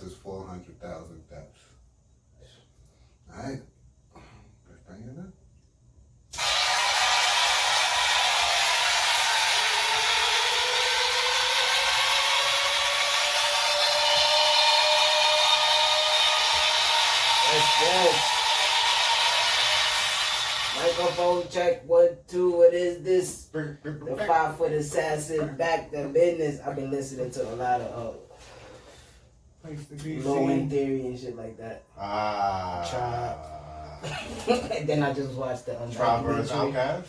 versus 400,000 steps. Alright. Let's bring it in. Yes. Microphone check 1, 2. What is this? The 5-foot assassin back to business. I've been listening to a lot of Low End Theory and shit like that. Tribe. And then I just watched the Tribe vs. Outkast.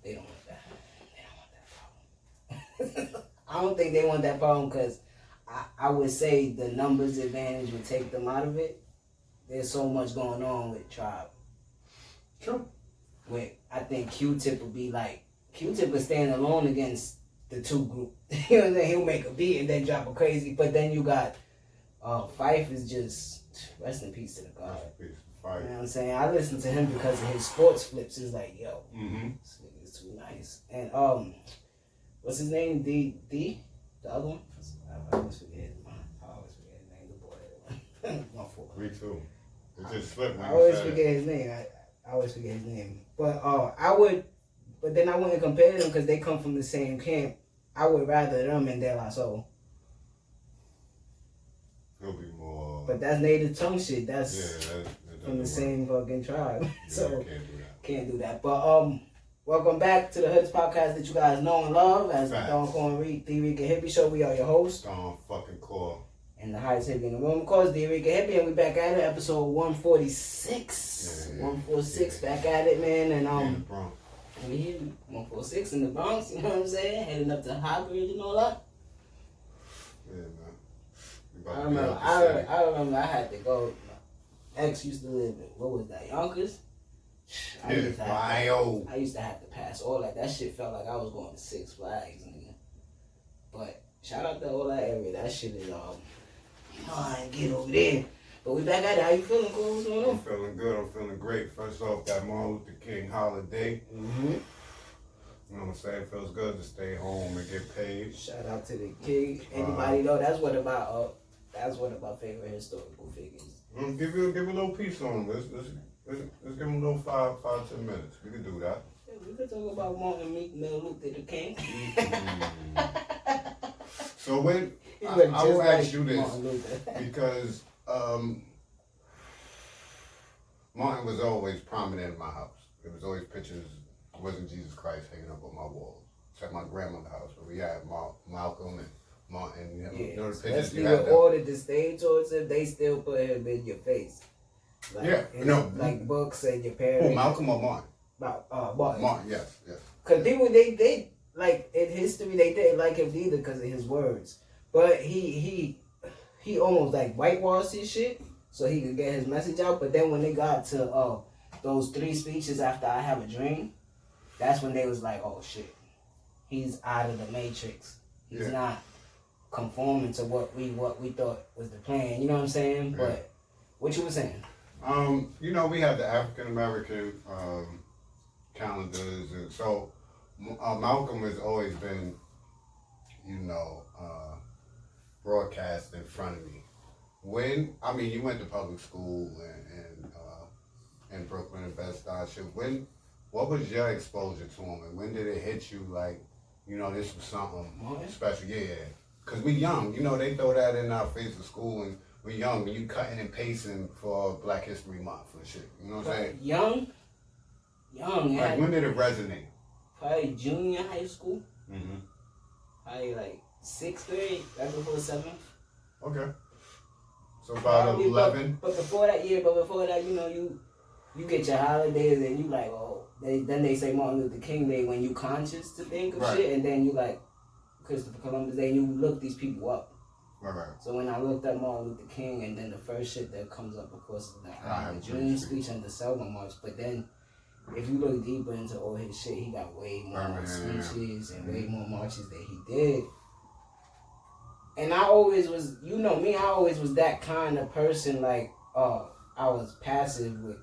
They don't want that. They don't want that problem. I don't think they want that problem because I would say the numbers advantage would take them out of it. There's so much going on with Tribe. True. I think Q-Tip would be like, Q-Tip would stand alone against the two group. You know what I'm saying? He'll make a beat and then drop a crazy. But then you got Fife is just, rest in peace to the God. You know what I'm saying? I listen to him because of his sports flips. It's like, yo, this nigga's too nice. And what's his name? The other one? I always forget his name. The boy. My fault. Me too. It just slipped. I always forget his name. I always forget his name. But but then I wouldn't compare them because they come from the same camp. I would rather them and De La Soul. He'll be more. But that's native tongue shit. That's from the same fucking tribe. Yeah, So can't do that. But welcome back to the Hoods podcast that you guys know and love as the Thedoncoreanddricanhippieshow Show. We are your hosts. Core. And the highest hippie in the room, of course, Dricanhippie, and we back at it, episode 146. 146, back at it, man. And we here, 146 in the Bronx, you know what I'm saying? Heading up to High Bridge and all that. Yeah, man. I remember I had to go. My ex used to live in, what was that, Yonkers? I used to have to pass all that. That shit felt like I was going to Six Flags, nigga. But shout out to all that area. That shit is I ain't get over there. But we back at it. How you feeling, Cole? What's going on? I'm feeling good. I'm feeling great. First off, that Martin Luther King holiday. You know what I'm saying? It feels good to stay home and get paid. Shout out to the king. Anybody know that's one of my favorite historical figures. Give a little piece on him. Let's give him a little 5-10 minutes. We can do that. Yeah, we could talk about Martin Luther the King. So when I will ask you this because Martin was always prominent in my house. There was always pictures. It wasn't Jesus Christ hanging up on my walls. It's at my grandmother's house where we had Malcolm and Martin. You know the pictures you have. Ordered the stage towards him, they still put him in your face. Like books and your parents. Who, Malcolm or Martin? Martin. Martin, yes. Because people, they like in history, they didn't like him either because of his words. But he almost like whitewashed his shit so he could get his message out. But then when they got to those 3 speeches after I Have a Dream, that's when they was like, oh shit, he's out of the matrix. He's not conforming to what we thought was the plan. You know what I'm saying? Yeah. But what you were saying? We have the African American calendars, and so Malcolm has always been, broadcast in front of me. You went to public school and in Brooklyn and Bed-Stuy. What was your exposure to him, and when did it hit you like, this was something special? Yeah, because we young. They throw that in our face at school, and we young. When you cutting and pasting for Black History Month and shit. You know what I'm saying? Young. Like when did it resonate? Probably junior high school. Probably like 6th grade, right before 7th. Okay. So about 11. But before that, you get your holidays and you like, then they say Martin Luther King Day when you conscious to think of shit, and then you like Christopher Columbus Day and you look these people up. Right. So when I looked up Martin Luther King, and then the first shit that comes up, of course, is the June speech and the Selma March. But then if you look deeper into all his shit, he got way more speeches and way more marches that he did. And I always was, I always was that kind of person, like, I was passive with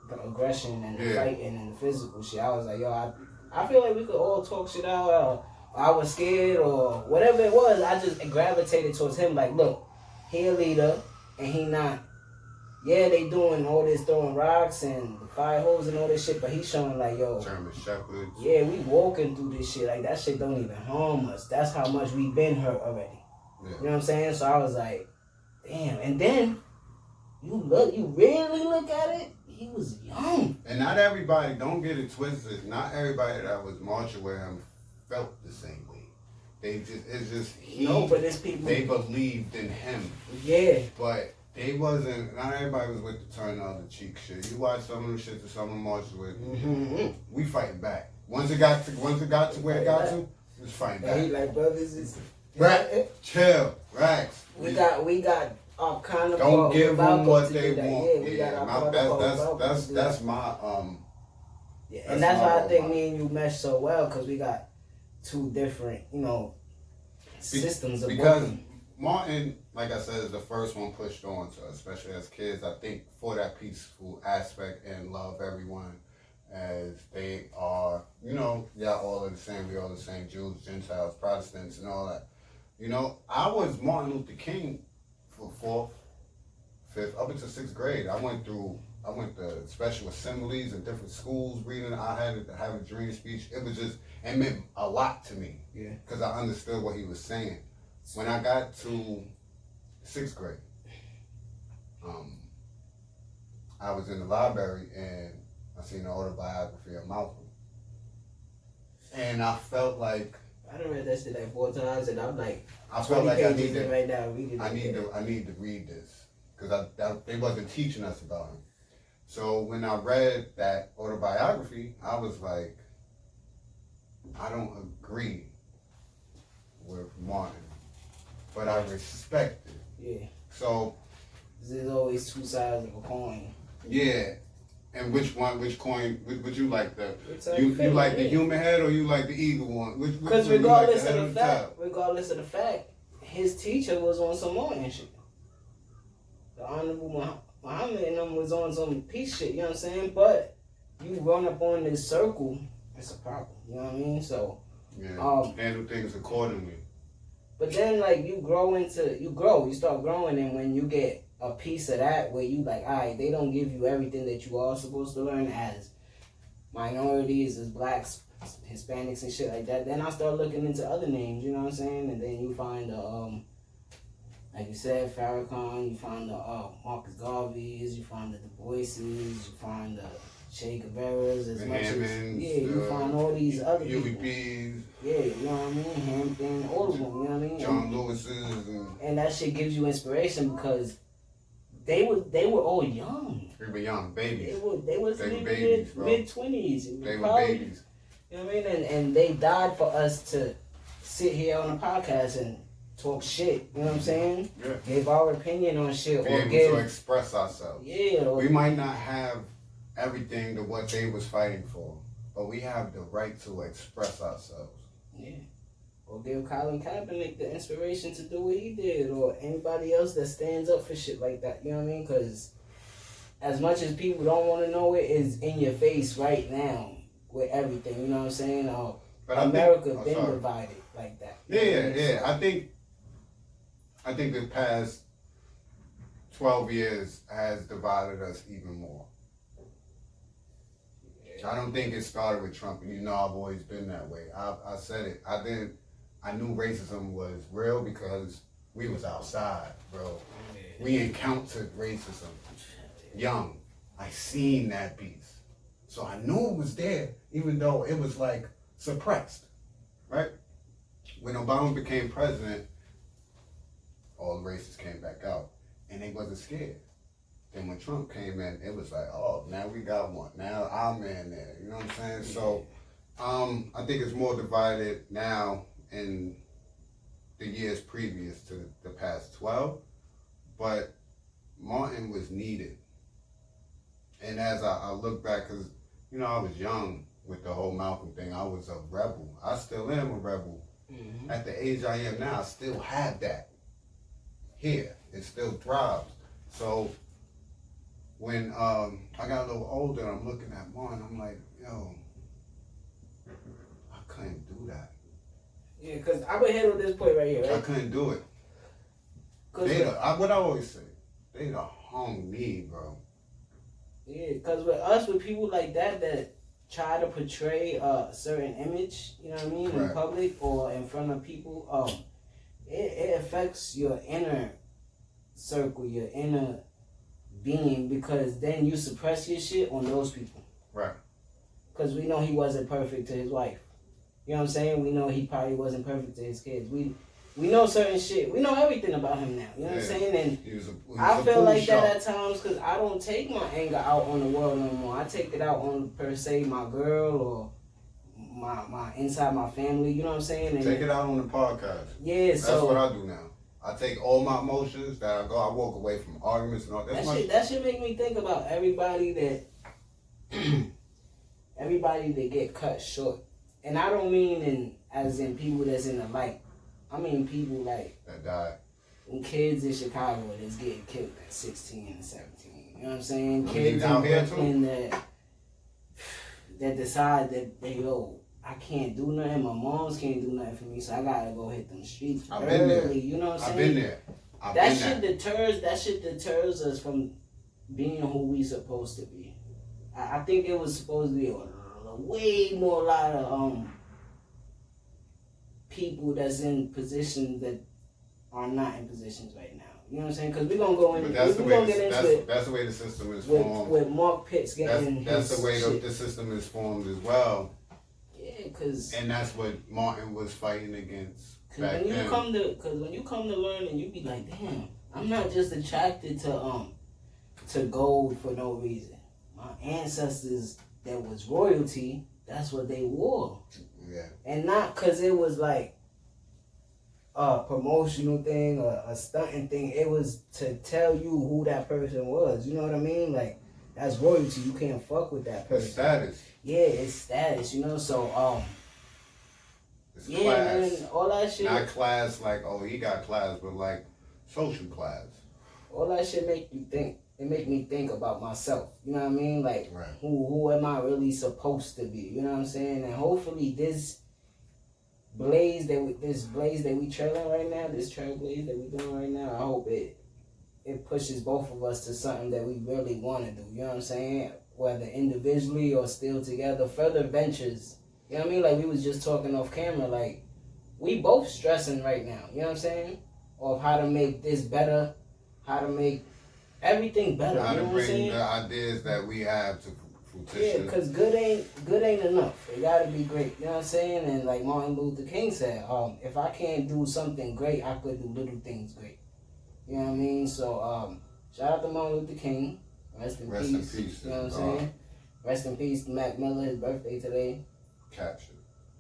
the aggression and the fighting and the physical shit. I was like, I feel like we could all talk shit out, I was scared or whatever it was. I just gravitated towards him, like, look, he a leader and he not. Yeah, they doing all this throwing rocks and the fire hose and all this shit, but he's showing like, yo, German Shepherds. yeah, we walking through this shit. Like, that shit don't even harm us. That's how much we been hurt already. Yeah. You know what I'm saying? So I was like, damn. And then, you really look at it, he was young. And not everybody, don't get it twisted, not everybody that was marching with him felt the same way. No, but it's people. They believed in him. Yeah. But they wasn't, not everybody was with the turn the other cheek shit. You watch some of the shit that some of them marches with, we fighting back. Once it got to where it got to, it was fighting back. And he like, brothers, it's... Right, chill, relax. We got our kind of... Don't give them what they want. Yeah, we got our that's my, yeah, and that's why I think me and you mesh so well, because we got two different, systems of because working. Martin, like I said, is the first one pushed on to us, especially as kids. I think for that peaceful aspect and love everyone as they are, all are the same. We all the same, Jews, Gentiles, Protestants, and all that. I was Martin Luther King for 4th, 5th, up until 6th grade. I went to special assemblies in different schools reading. I had to have a dream speech. It meant a lot to me. Yeah. Because I understood what he was saying. When I got to 6th grade, I was in the library and I seen the autobiography of Malcolm. And I felt like... I done read that shit like 4 times and I'm like... I felt like I need right now. I need to read this. Because they wasn't teaching us about him. So when I read that autobiography, I was like, I don't agree with Martin, but I respect it. Yeah. So there's always two sides of a coin. Yeah. And which coin would you like? You favorite, like the human head or you like the eagle one? Because regardless of the fact, his teacher was on some Martin shit. The Honorable Muhammad and them was on some peace shit, you know what I'm saying? But you run up on this circle, it's a problem, you know what I mean? So handle things accordingly. But then you start growing, and when you get a piece of that where you like, alright, they don't give you everything that you are supposed to learn as minorities, as blacks, Hispanics and shit like that, then I start looking into other names, you know what I'm saying? And then you find like you said, Farrakhan, you find the Marcus Garveys, you find the Du Boises, you find the Che Guevara's, you find all these other people. UEPs. Yeah, you know what I mean? Hampton, all of them, you know what I mean? John Lewis's. And that shit gives you inspiration because they were all young. They were young babies. They was babies, mid-20s. They were babies. You know what I mean? And they died for us to sit here on a podcast and talk shit, you know what I'm saying? Yeah. Give our opinion on shit. Be able to express ourselves. Yeah. We might not have everything to what they was fighting for, but we have the right to express ourselves. Yeah. Or give Colin Kaepernick the inspiration to do what he did, or anybody else that stands up for shit like that, you know what I mean? Because as much as people don't want to know it, it's in your face right now with everything, you know what I'm saying? But America been divided like that. Yeah. I think the past 12 years has divided us even more. I don't think it started with Trump, and I've always been that way. I said it. I knew racism was real because we was outside, bro. We encountered racism young. I seen that beast. So I knew it was there, even though it was suppressed, right? When Obama became president, all the racists came back out, and they wasn't scared. Then when Trump came in, it was like, oh, now we got one. Now I'm in there. You know what I'm saying? So I think it's more divided now in the years previous to the past 12. But Martin was needed. And as I look back, because, I was young with the whole Malcolm thing. I was a rebel. I still am a rebel. Mm-hmm. At the age I am now, I still have that here. It still thrives. So when I got a little older, I'm looking at Martin, I'm like, yo, I couldn't do that. Yeah, because I would handle this point right here, right? I couldn't do it. What I always say, they the homie, bro. Yeah, because with us, with people like that try to portray a certain image, you know what I mean, in public or in front of people, it affects your inner circle, your inner being, because then you suppress your shit on those people. Right. Because we know he wasn't perfect to his wife. You know what I'm saying? We know he probably wasn't perfect to his kids. We know certain shit. We know everything about him now. You know what I'm saying? And he was I feel like that at times because I don't take my anger out on the world no more. I take it out on, per se, my girl or my inside my family. You know what I'm saying? And take it out on the podcast. Yeah, that's what I do now. I take all my emotions I walk away from arguments and all that. That should make me think about everybody that get cut short. And I don't mean as in people that's in the light. I mean people like that died. Kids in Chicago that's getting killed at 16 and 17. You know what I'm saying? Kids in Brooklyn that decide that I can't do nothing. My moms can't do nothing for me, so I gotta go hit them streets early. You know what I'm saying? I've been there. That shit deters us from being who we supposed to be. I think it was supposed to be a lot of people that's in positions that are not in positions right now. You know what I'm saying? Because we're going to go into that's the way the system is formed. With Mark Pitts getting That's the way the system is formed as well. Yeah, because... And that's what Martin was fighting against back when then. When you come to learn and you be like, damn, I'm not just attracted to gold for no reason. My ancestors that was royalty, that's what they wore. Yeah. And not because it was like a promotional thing or a stunting thing. It was to tell you who that person was. You know what I mean? Like, that's royalty. You can't fuck with that person. It's status. Yeah, it's status, you know? So, it's yeah, class. Man, all that shit. Not class like, oh, he got class, but like social class. All that shit make you think. It make me think about myself. You know what I mean? Like, right. Who am I really supposed to be? You know what I'm saying? And hopefully this blaze that we trailing right now, this trailblaze that we doing right now, I hope it pushes both of us to something that we really want to do. You know what I'm saying? Whether individually or still together, further ventures. You know what I mean? Like we was just talking off camera. Like we both stressing right now. You know what I'm saying? Of how to make this better, how to make everything better. How you know to what I'm saying? bring the ideas that we have to fruition. Yeah, because good ain't enough. It gotta be great. You know what I'm saying? And like Martin Luther King said, if I can't do something great, I could do little things great. You know what I mean? So shout out to Martin Luther King. Rest in peace. You know what I'm saying? Rest in peace to Mac Miller. His birthday today. Capture.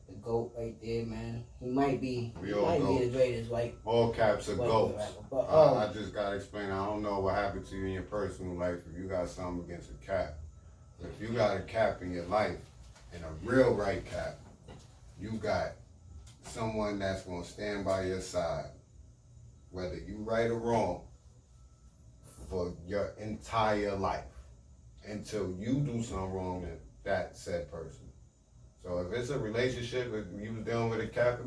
The GOAT right there, man. He might be be the greatest white. All caps are GOATs. But I just gotta explain. I don't know what happened to you in your personal life if you got something against a cap. But if you got a cap in your life and a real right cap, you got someone that's gonna stand by your side, whether you right or wrong, for your entire life until you do something wrong to that said person. So if it's a relationship, if you was dealing with a cap, it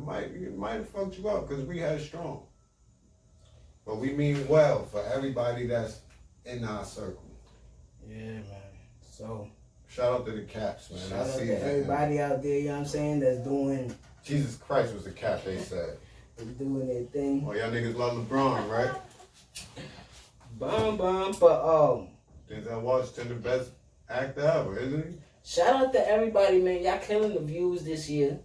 might have fucked you up because we had strong. But we mean well for everybody that's in our circle. Yeah, man. So shout out to the caps, man. Shout out to everybody out there, you know what I'm saying, that's doing. Jesus Christ was the cap, they said. That's doing their thing. Oh, y'all niggas love LeBron, right? But Denzel Washington the best actor ever, isn't he? Shout out to everybody, man. Y'all killing the views this year.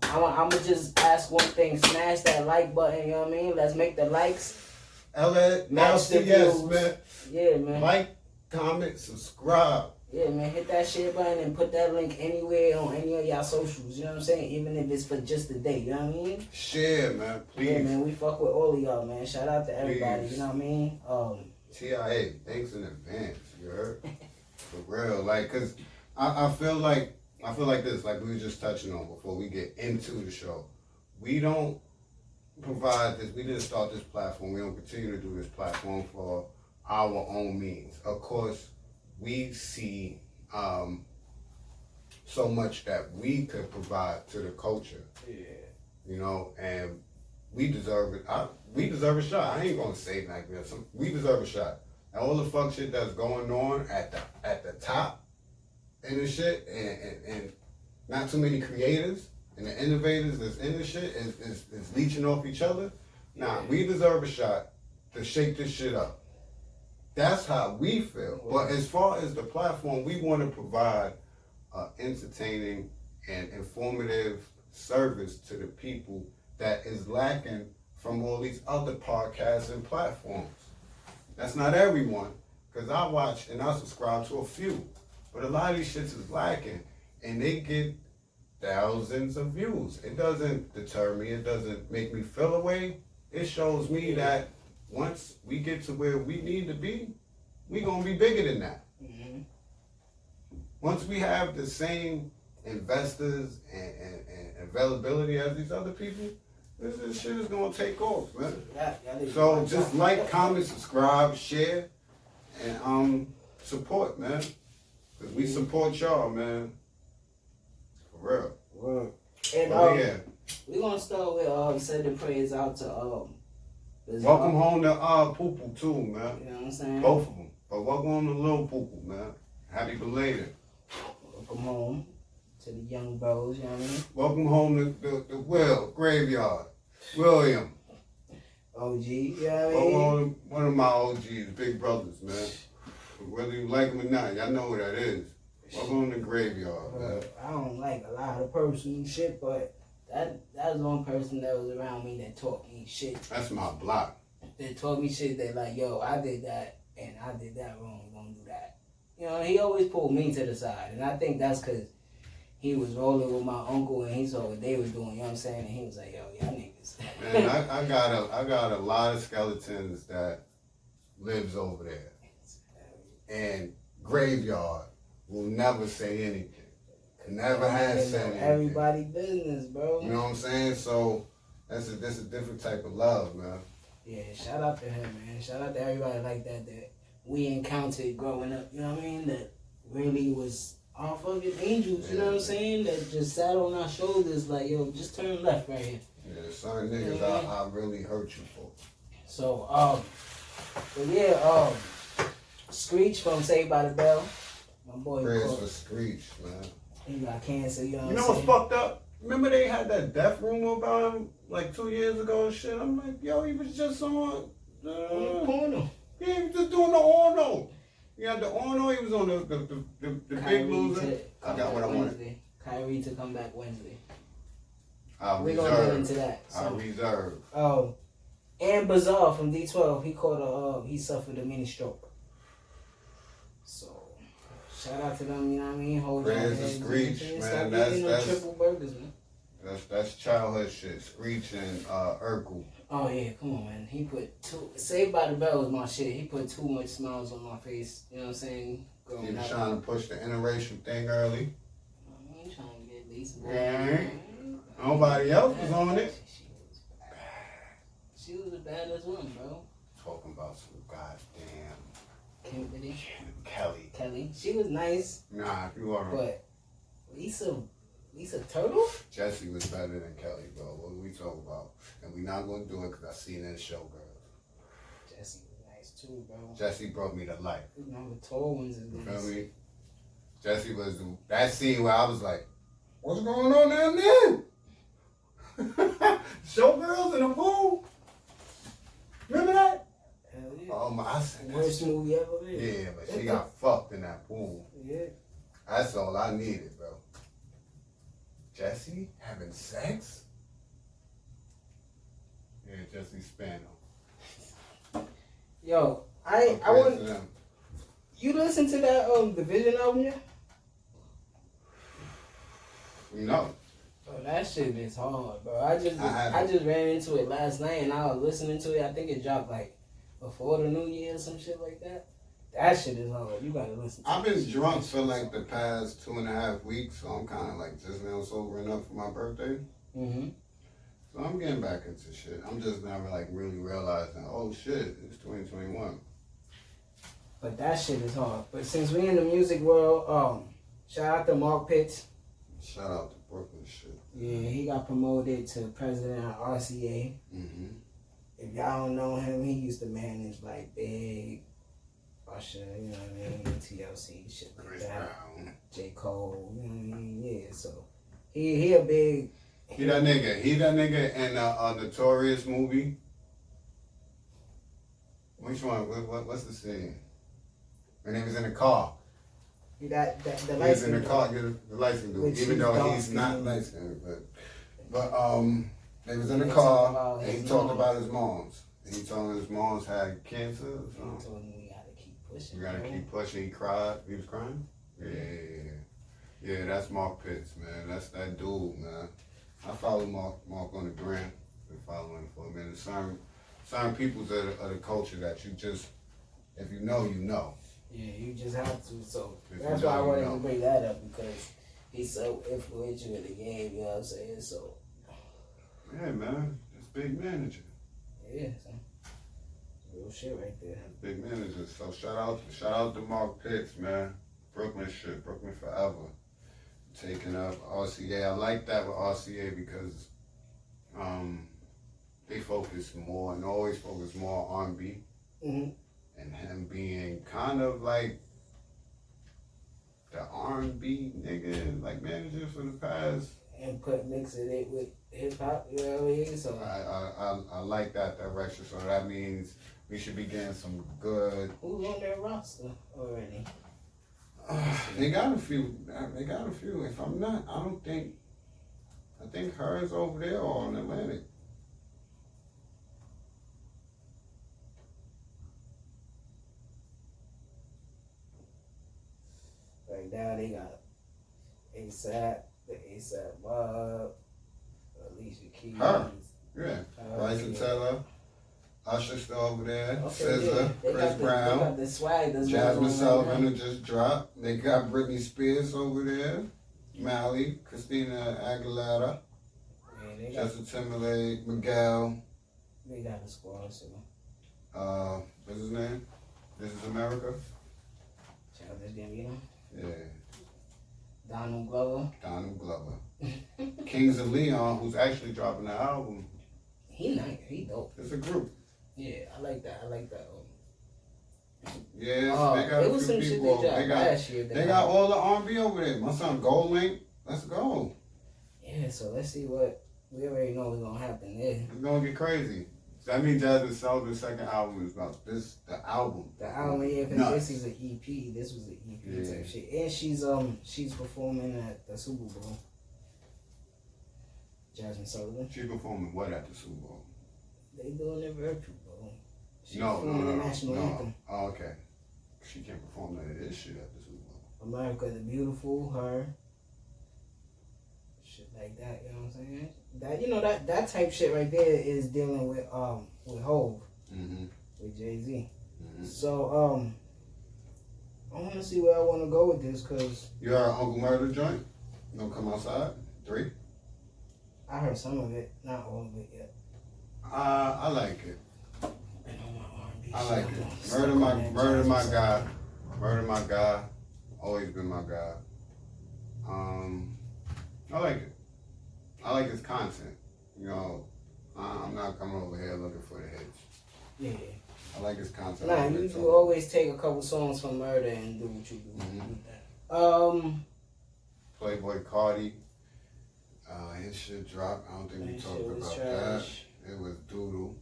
I'ma just ask one thing. Smash that like button, you know what I mean? Let's make the likes. Match the views. Man. Yeah, man. Like, comment, subscribe. Yeah, man. Hit that share button and put that link anywhere on any of y'all socials. You know what I'm saying? Even if it's for just a day, you know what I mean? Share, man. Please. Yeah, man. We fuck with all of y'all, man. Shout out to everybody. Please. You know what I mean? TIA, thanks in advance. You heard? For real, like, cause I feel like this, like we were just touching on before we get into the show. We don't provide this. We didn't start this platform. We don't continue to do this platform for our own means. Of course, we see so much that we could provide to the culture. Yeah. You know, and we deserve it. We deserve a shot. I ain't gonna say it like this. We deserve a shot. And all the fuck shit that's going on at the top and the shit, and not too many creators and the innovators that's in the shit is leeching off each other. Nah, we deserve a shot to shake this shit up. That's how we feel. But as far as the platform, we want to provide entertaining and informative service to the people that is lacking from all these other podcasts and platforms. That's not everyone, because I watch and I subscribe to a few. But a lot of these shits is lacking, and they get thousands of views. It doesn't deter me. It doesn't make me feel away. It shows me that once we get to where we need to be, we going to be bigger than that. Mm-hmm. Once we have the same investors and availability as these other people, this shit is going to take off, man. So just like, comment, subscribe, share, and support, man. Because we support y'all, man. For real. Word. And yeah. we're going to start with sending prayers out to welcome home to Poo-Poo too, man. You know what I'm saying? Both of them. But welcome home to Lil Poo-Poo, man. Happy belated. Welcome home to the young bros, you know what I mean? Welcome home to the Will, Graveyard, William. OG, you know what I mean? Welcome home to one of my OGs, big brothers, man. Whether you like them or not, y'all know who that is. Welcome home to Graveyard, man. I don't like a lot of personal shit, but that was one person that was around me that taught me shit. That's my block. They taught me shit that like, yo, I did that and I did that wrong. Don't do that. You know, he always pulled me to the side, and I think that's because he was rolling with my uncle and he saw what they was doing. You know what I'm saying? And he was like, yo, y'all niggas. Man, I got a lot of skeletons that lives over there, and Graveyard will never say anything. Never has said anything. Everybody business, bro. You know what I'm saying? So that's a different type of love, man. Yeah, shout out to him, man. Shout out to everybody like that we encountered growing up. You know what I mean? That really was our fucking angels. You know what I'm saying? That just sat on our shoulders like, yo, just turn left right here. Yeah, certain niggas I really hurt you for. So, but yeah, Screech from Saved by the Bell. My boy. Prayers for Screech, man. He got cancer, you know what what's fucked up? Remember they had that death rumor about him like 2 years ago and shit? I'm like, yo, he was just on porno. Yeah, he was just doing the Orno. He had the Orno, he was on the Big Loser. I got what I wanted. Kyrie to come back Wednesday. We're going to get into that. So. I reserve. Oh, and Bazaar from D12, he suffered a mini stroke. So, shout out to them, you know what I mean? Hold Prayers to Screech, man. That's triple burgers, man. That's childhood shit. Screech and Urkel. Oh yeah, come on, man. He put Saved by the Bell was my shit. He put too much smiles on my face. You know what I'm saying? He was trying to push the interracial thing early. I ain't trying to get these. Nobody else was on it. She was the baddest one, bro. Talking about some goddamn Kelly. She was nice. Nah, you are. But Lisa Turtle? Jessie was better than Kelly, bro. What are we talking about? And we not gonna do it because I seen it in Showgirls. Jessie was nice too, bro. Jessie brought me to life. You know, the tall ones is nice. You feel me? Jessie was that scene where I was like, what's going on down there? Showgirls in the pool? Remember that? Hell yeah. Oh my, I said worst movie ever made. Yeah, but she got fucked in that pool. Yeah. That's all I needed, bro. Jessie having sex? Yeah, Jessie Spano. Yo, I want. You listen to that Division album yet? No. Oh, that shit is hard, bro. I just ran into it last night and I was listening to it. I think it dropped like before the new year or some shit like that. That shit is hard. You gotta listen to it. I've been drunk for like the past 2.5 weeks, so I'm kind of like just now sobering up for my birthday. Mm-hmm. So I'm getting back into shit. I'm just never like really realizing, oh shit, it's 2021. But that shit is hard. But since we in the music world, shout out to Mark Pitts. Shout out to Brooklyn shit. Yeah, he got promoted to president of RCA. Mm-hmm. If y'all don't know him, he used to manage like Big, Usher, you know what I mean, TLC, shit like Chris that. Brown. J. Cole, you know what I mean? Yeah, so he a big. He that nigga. He that nigga in a Notorious movie. Which one? What's the scene? When he was in the car. He got the He light was in the skin car, the light skin dude. Even though he's not light skinned, but they was in the car and he talked about his moms. And he told him his moms had cancer or something. He told him we gotta keep pushing. We gotta keep pushing. He cried. He was crying? Yeah, that's Mark Pitts, man. That's that dude, man. I follow Mark on the gram. Been following for a minute. Certain peoples of the culture that you just, if you know, you know. Yeah, you just have to. So If that's you know, why I wanted you know. to bring that up, because he's so influential in the game, you know what I'm saying? So Yeah, man. That's big manager. yeah, so real shit right there. Big manager. So shout out to Mark Pitts, man. Brooklyn shit. Brooklyn forever. Taking up RCA. I like that with RCA because they focus more and always focus more on R&B. Mm-hmm. And him being kind of like the R&B nigga, like manager for the past. And mixing it with hip hop, you know what I mean? So I like that direction. So that means we should be getting some good. who's on their roster already? They got a few. If I'm not, I think hers over there or on Atlantic. Right now they got ASAP, the ASAP Mob, Alicia Keys. Her. Yeah. Bryson Tiller. Usher still over there. Okay, SZA, yeah. Chris Brown. They got the swag that's Jasmine going on Sullivan right now. who just dropped. They got Britney Spears over there. Mally, Christina Aguilera, Yeah, they got, Justin Timberlake, Miguel. they got the squad, so What's his name? This is America. Childish Gambino, Yeah, Donald Glover. Donald Glover. Kings of Leon, who's actually dropping an album. He nice, he dope. It's a group. Yeah, I like that. Yeah, they got it a was few some shit people. they dropped last year. They got all the R&B over there. My son Gold Link. Let's go. Yeah, so let's see what we already know what's gonna happen there. It's gonna get crazy. That means Jasmine Sullivan's second album is about this. The album. The album, yeah, because Nuts. this is an EP. This was an EP Yeah. type shit, and she's performing at the Super Bowl. Jasmine Sullivan. She performing what at the Super Bowl? They doing it virtual, bro. She No. performing the national anthem. Oh, okay. She can't perform none of this shit at the Super Bowl. America the Beautiful, her. Shit like that, you know what I'm saying? That that type shit right there is dealing with Hov, Mm-hmm. with Jay-Z. Mm-hmm. So I wanna see where I wanna go with this, cause You heard Uncle Murder joint? Don't come outside. 3. I heard some of it, not all of it yet. I like it. And on my R&B I like shit, it. I'm stuck Murder on my that Jasmine guy. Sullivan. Murder my guy. Always been my guy. I like it. I like his content. You know, I'm not coming over here looking for the hits. Yeah. I like his content. Nah, you always take a couple songs from Murder and do what you do. Mhm. Playboy Cardi. His shit dropped. I don't think we That talked shit was about trash. that. It was doodle.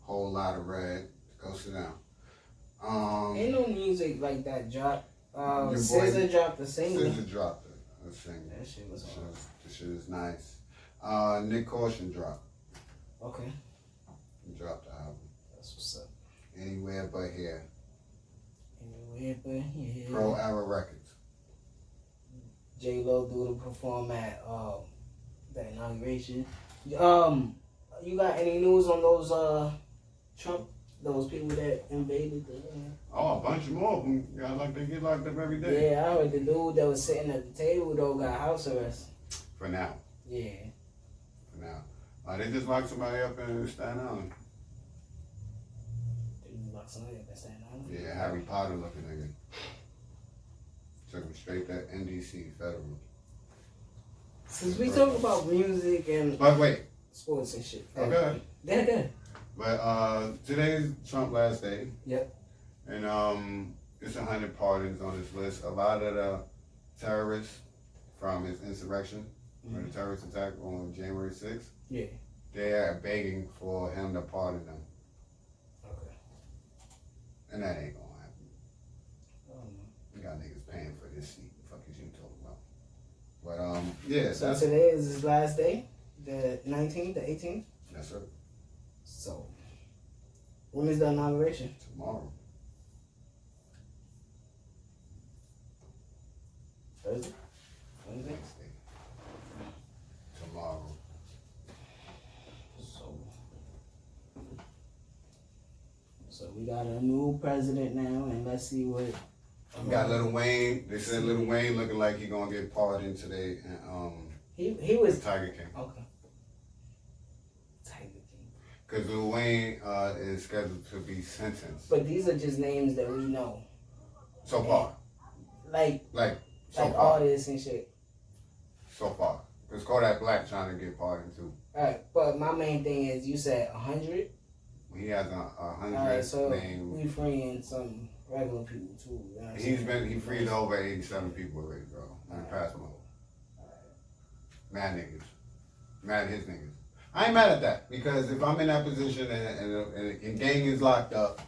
Whole lot of red. Go sit down. Ain't no music like that drop. Your boy- SZA dropped the single. SZA dropped it. A single. That shit was hard. The shit is nice. Nick Caution dropped. Okay. He dropped the album. That's what's up. Anywhere but here. Anyway, but yeah. Pro Era Records. J-Lo do to perform at the inauguration. You got any news on those Trump, those people that invaded the Oh, a bunch more of them. Yeah, like they get locked up every day. Yeah, I heard the dude that was sitting at the table though got house arrest. For now. Yeah. For now. They just locked somebody up in Staten Island. Dude locked somebody up in Staten Island. Yeah, Harry Potter looking nigga. Took him straight to NDC, federal. Since we talk about music and But wait. sports and shit. Okay. Yeah. But today's Trump last day. Yep. And it's 100 pardons on his list. A lot of the terrorists from his insurrection, or the terrorist attack on January 6th, yeah, they are begging for him to pardon them. Okay. And that ain't gonna happen. You got niggas paying for this seat. The fuck is you talking about? But yeah. So today is his last day, the 19th, the 18th. Yes, sir. So when is the inauguration? Tomorrow. Thursday? Wednesday? Tomorrow. So we got a new president now, and let's see what. We got Lil Wayne. They said Lil Wayne looking like he gonna get pardoned today. And he was Tiger King. Okay. Tiger King. Because Lil Wayne is scheduled to be sentenced. But these are just names that we know. So far. Like so far. artists and shit. So far. Because Kodak Black trying to get pardoned too. Alright, but my main thing is you said 100. He has 100 Alright, so named. we freeing some regular people too. You know what I'm He freed over 87 people already, bro. In the past month. Mad niggas. Mad his niggas. I ain't mad at that because if I'm in that position and gang is locked up,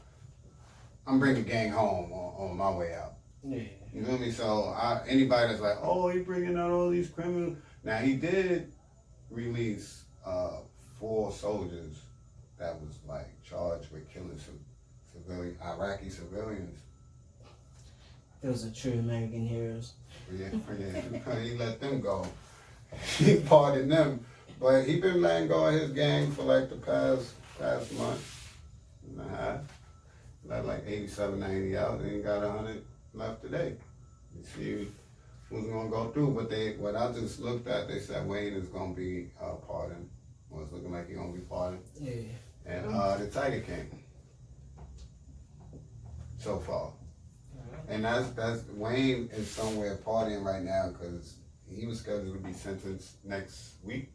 I'm bringing gang home on my way out. Yeah. You feel me? So anybody that's like, oh, he bringing out all these criminals. Now he did release 4 soldiers that was like charged with killing civilian Iraqi civilians. Those are true American heroes. Yeah. He let them go. He pardoned them, but he been letting go of his gang for like the past month and a half. Let like 87, 90 out, and he got 100 left today. You see who's gonna go through, but what I just looked at, they said Wayne is gonna be pardoned. Well, it's looking like he's gonna be pardoned. Yeah. And the Tiger King. So far. And that's Wayne is somewhere partying right now because he was scheduled to be sentenced next week,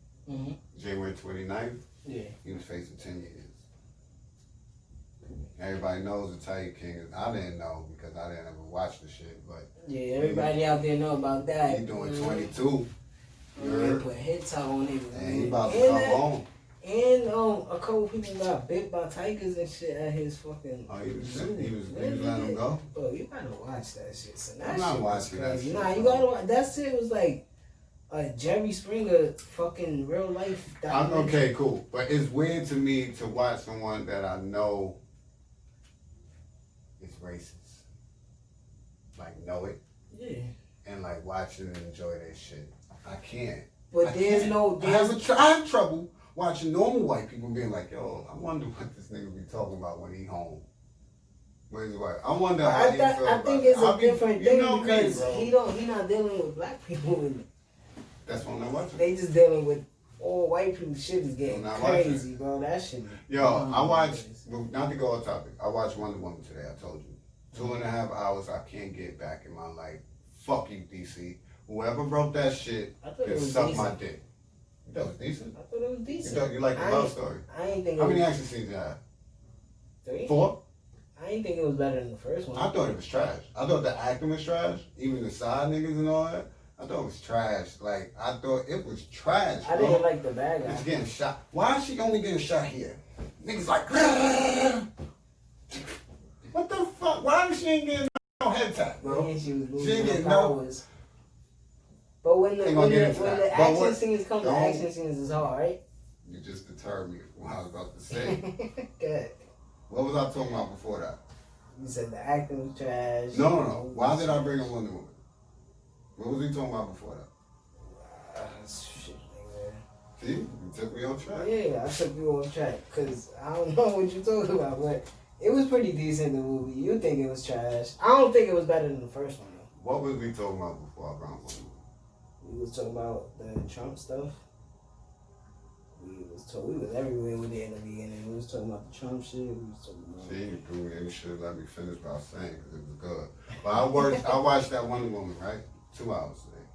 January 29th. Yeah. He was facing 10 years. Everybody knows the Tiger King. I didn't know because I didn't ever watch the shit, but yeah, everybody out there know about that. He doing 22. They put hits out on it. And he about to come home. And a couple people got bit by tigers and shit at his fucking. Oh, he was letting them go. Bro, you gotta watch that shit. So that I'm not watching that shit. Nah, you gotta watch. That shit was like a Jerry Springer fucking real life. Okay, cool. But it's weird to me to watch someone that I know is racist. Like know it. Yeah. And like watch it and enjoy that shit. I can't. But I have trouble watching normal white people being like, yo, I wonder what this nigga be talking about when he home. Where's his wife? I wonder how he feel about it. I think it's a different thing because me, he not dealing with black people. That's what I'm not watching. They just dealing with all white people. Shit is getting crazy, bro. That shit. Yo, I watched, not to go off topic, I watched Wonder Woman today, I told you. 2.5 hours I can't get back in my life. Fuck you, DC. Whoever wrote that shit can suck my dick. You thought it was decent? I thought it was decent. You like the love story? I ain't think. How many action scenes you have? 3? 4? I ain't think it was better than the first one. I thought it was trash. I thought the acting was trash. Even the side niggas and all that. I thought it was trash. Like, I thought it was trash. I didn't like the bad guy. It's getting shot. Why is she only getting shot here? Niggas like, what the fuck? Why is she ain't getting no head tap, bro? Man, she was ain't getting powers. But when the action scenes come, the Don't. action scenes is hard, right? You just deterred me from what I was about to say. Good. What was I talking about before that? You said the acting was trash. No. Why did I bring up Wonder Woman? What was he talking about before that? Shit, nigga. See? You took me on track. Yeah, I took you on track. Because I don't know what you're talking about, but it was pretty decent, the movie. You think it was trash. I don't think it was better than the first one, though. What was we talking about before I brought Wonder Woman? We was talking about the Trump stuff. We was everywhere with it in the beginning. We was talking about the Trump shit. We was talking about. See, you threw me in. You should have let me finish what I was saying because it was good. But I watched that Wonder Woman, right? 2 hours today.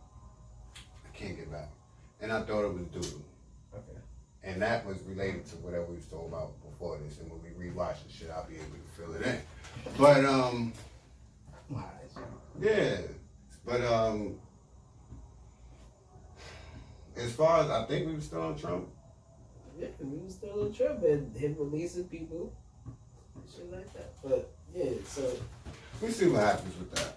I can't get back. and I thought it was doodle. Okay. And that was related to whatever we was talking about before this. And when we rewatch the shit, I'll be able to fill it in. But yeah. But as far as I think we were still on Trump. Yeah, we were still on Trump, and him releasing people, shit like that. But yeah, so we see what happens with that.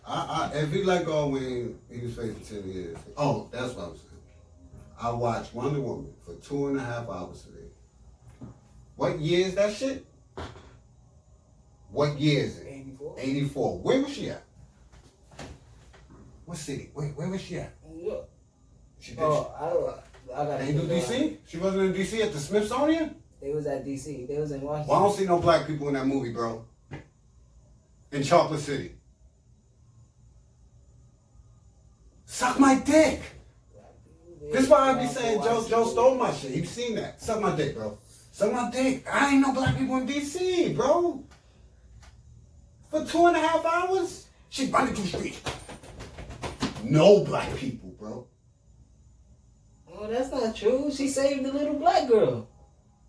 If he let go when he was facing 10 years. Oh, that's what I was saying. I watched Wonder Woman for 2.5 hours today. What year is that shit? What year is it? 84. 84. Where was she at? What city? Where was she at? New York. She did. I got. They do DC? She wasn't in DC at the Smithsonian? They was at DC. They was in Washington. Well, I don't see no black people in that movie, bro. In Chocolate City. Suck my dick. This is why I be saying Joe stole my shit. You seen that? Suck my dick, bro. Suck my dick. I ain't no black people in DC, bro. For 2.5 hours, she running through the streets. No black people, bro. Oh, that's not true. She saved the little black girl.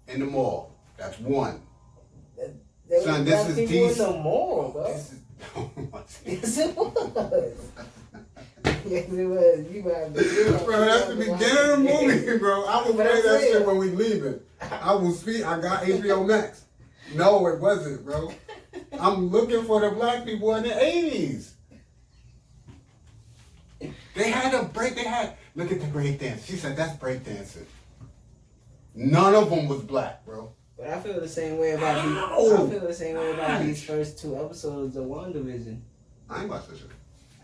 In the mall. That's one. There Son, was this black is people in DC. the mall, bro. This is, Yes, it was. Yes, it was. You might be. Bro, that's the beginning of the movie, bro. I will play that shit when we leaving. I will speak. I got HBO Max. No, it wasn't, bro. I'm looking for the black people in the 80s. They had a break. Look at the break dance. She said, that's break dancing. None of them was black, bro. But I feel the same way about these. I feel the same way about these first 2 episodes of WandaVision. I ain't watched that shit.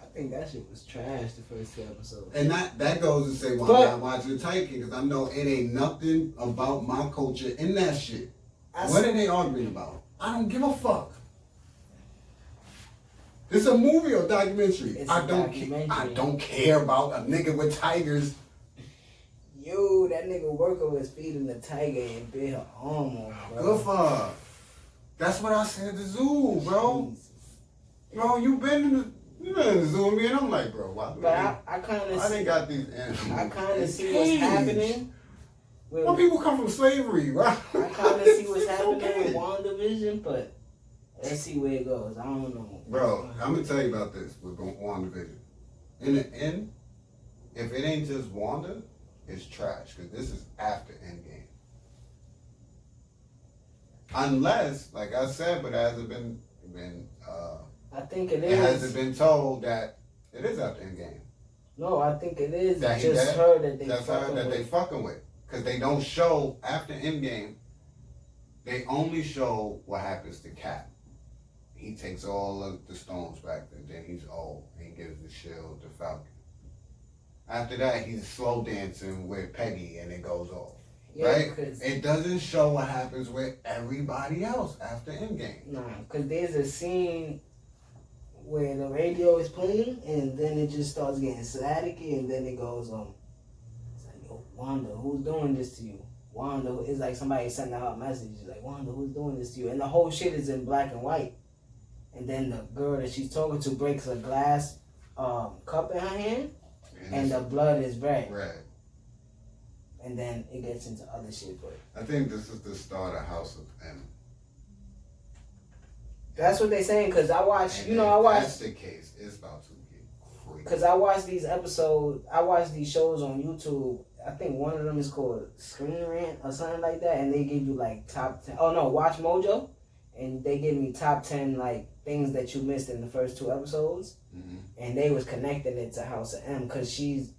I think that shit was trash. The first 2 episodes. And that goes to say why I'm not watching the Titan, because I know it ain't nothing about my culture in that shit. What are they arguing about? I don't give a fuck. It's a movie or documentary. I don't care about a nigga with tigers. Yo, that nigga worker was feeding the tiger and bit her arm off, bro. Good for her. That's what I said at the zoo, bro. Jesus. Bro, you been in the zoo with me, and I'm like, bro, why? But I kind of. I didn't got these animals. I kind of see what's happening. Well, people come from slavery, right? I kind of see what's happening with WandaVision, but let's see where it goes. I don't know. Bro, I'm gonna tell you about this with WandaVision. In the end, if it ain't just Wanda, it's trash, because this is after Endgame. Unless, like I said, but it hasn't been I think it is. It hasn't been told that it is after Endgame. No, I think it is that just her that they that's fucking her that with. they fucking with. Because they don't show, after Endgame, they only show what happens to Cap. He takes all of the stones back, and then he's old. He gives the shield to Falcon. After that, he's slow dancing with Peggy, and it goes off. Yeah, right? It doesn't show what happens with everybody else after Endgame. Nah, because there's a scene where the radio is playing, and then it just starts getting staticky, and then it goes it's like, yo, Wanda, who's doing this to you? Wanda, it's like somebody sending out a message, like, Wanda, who's doing this to you? And the whole shit is in black and white. And then the girl that she's talking to breaks a glass cup in her hand, and the blood is red. And then it gets into other shit, but I think this is the start of House of M. That's what they saying, because I watch, and you know, I watch. That's the case. It's about to get crazy. Because I watch these episodes, I watch these shows on YouTube. I think one of them is called Screen Rant or something like that, and they give you like top 10. Oh no, Watch Mojo, and they give me top 10 like things that you missed in the first 2 episodes, and they was connecting it to House of M, because she's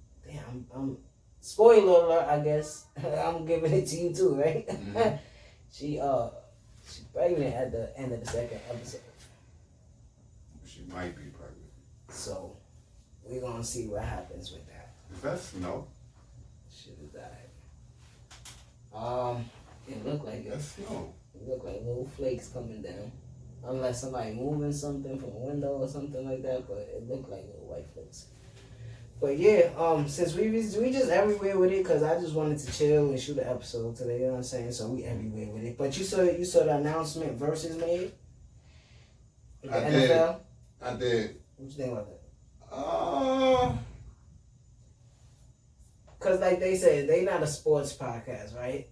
I'm spoiler alert, I guess. I'm giving it to you too, right? She's pregnant at the end of the 2nd episode. She might be pregnant. So we're gonna see what happens with that. Is that snow? Should have died. It looked like it. That's snow. It looked like little flakes coming down. Unless somebody moving something from a window or something like that, but it looked like little white flakes. But yeah, since we just everywhere with it, because I just wanted to chill and shoot an episode today, you know what I'm saying? So we everywhere with it. But you saw the announcement Versus made? With the NFL? I did. What you think about that? Cause like they said, they not a sports podcast, right?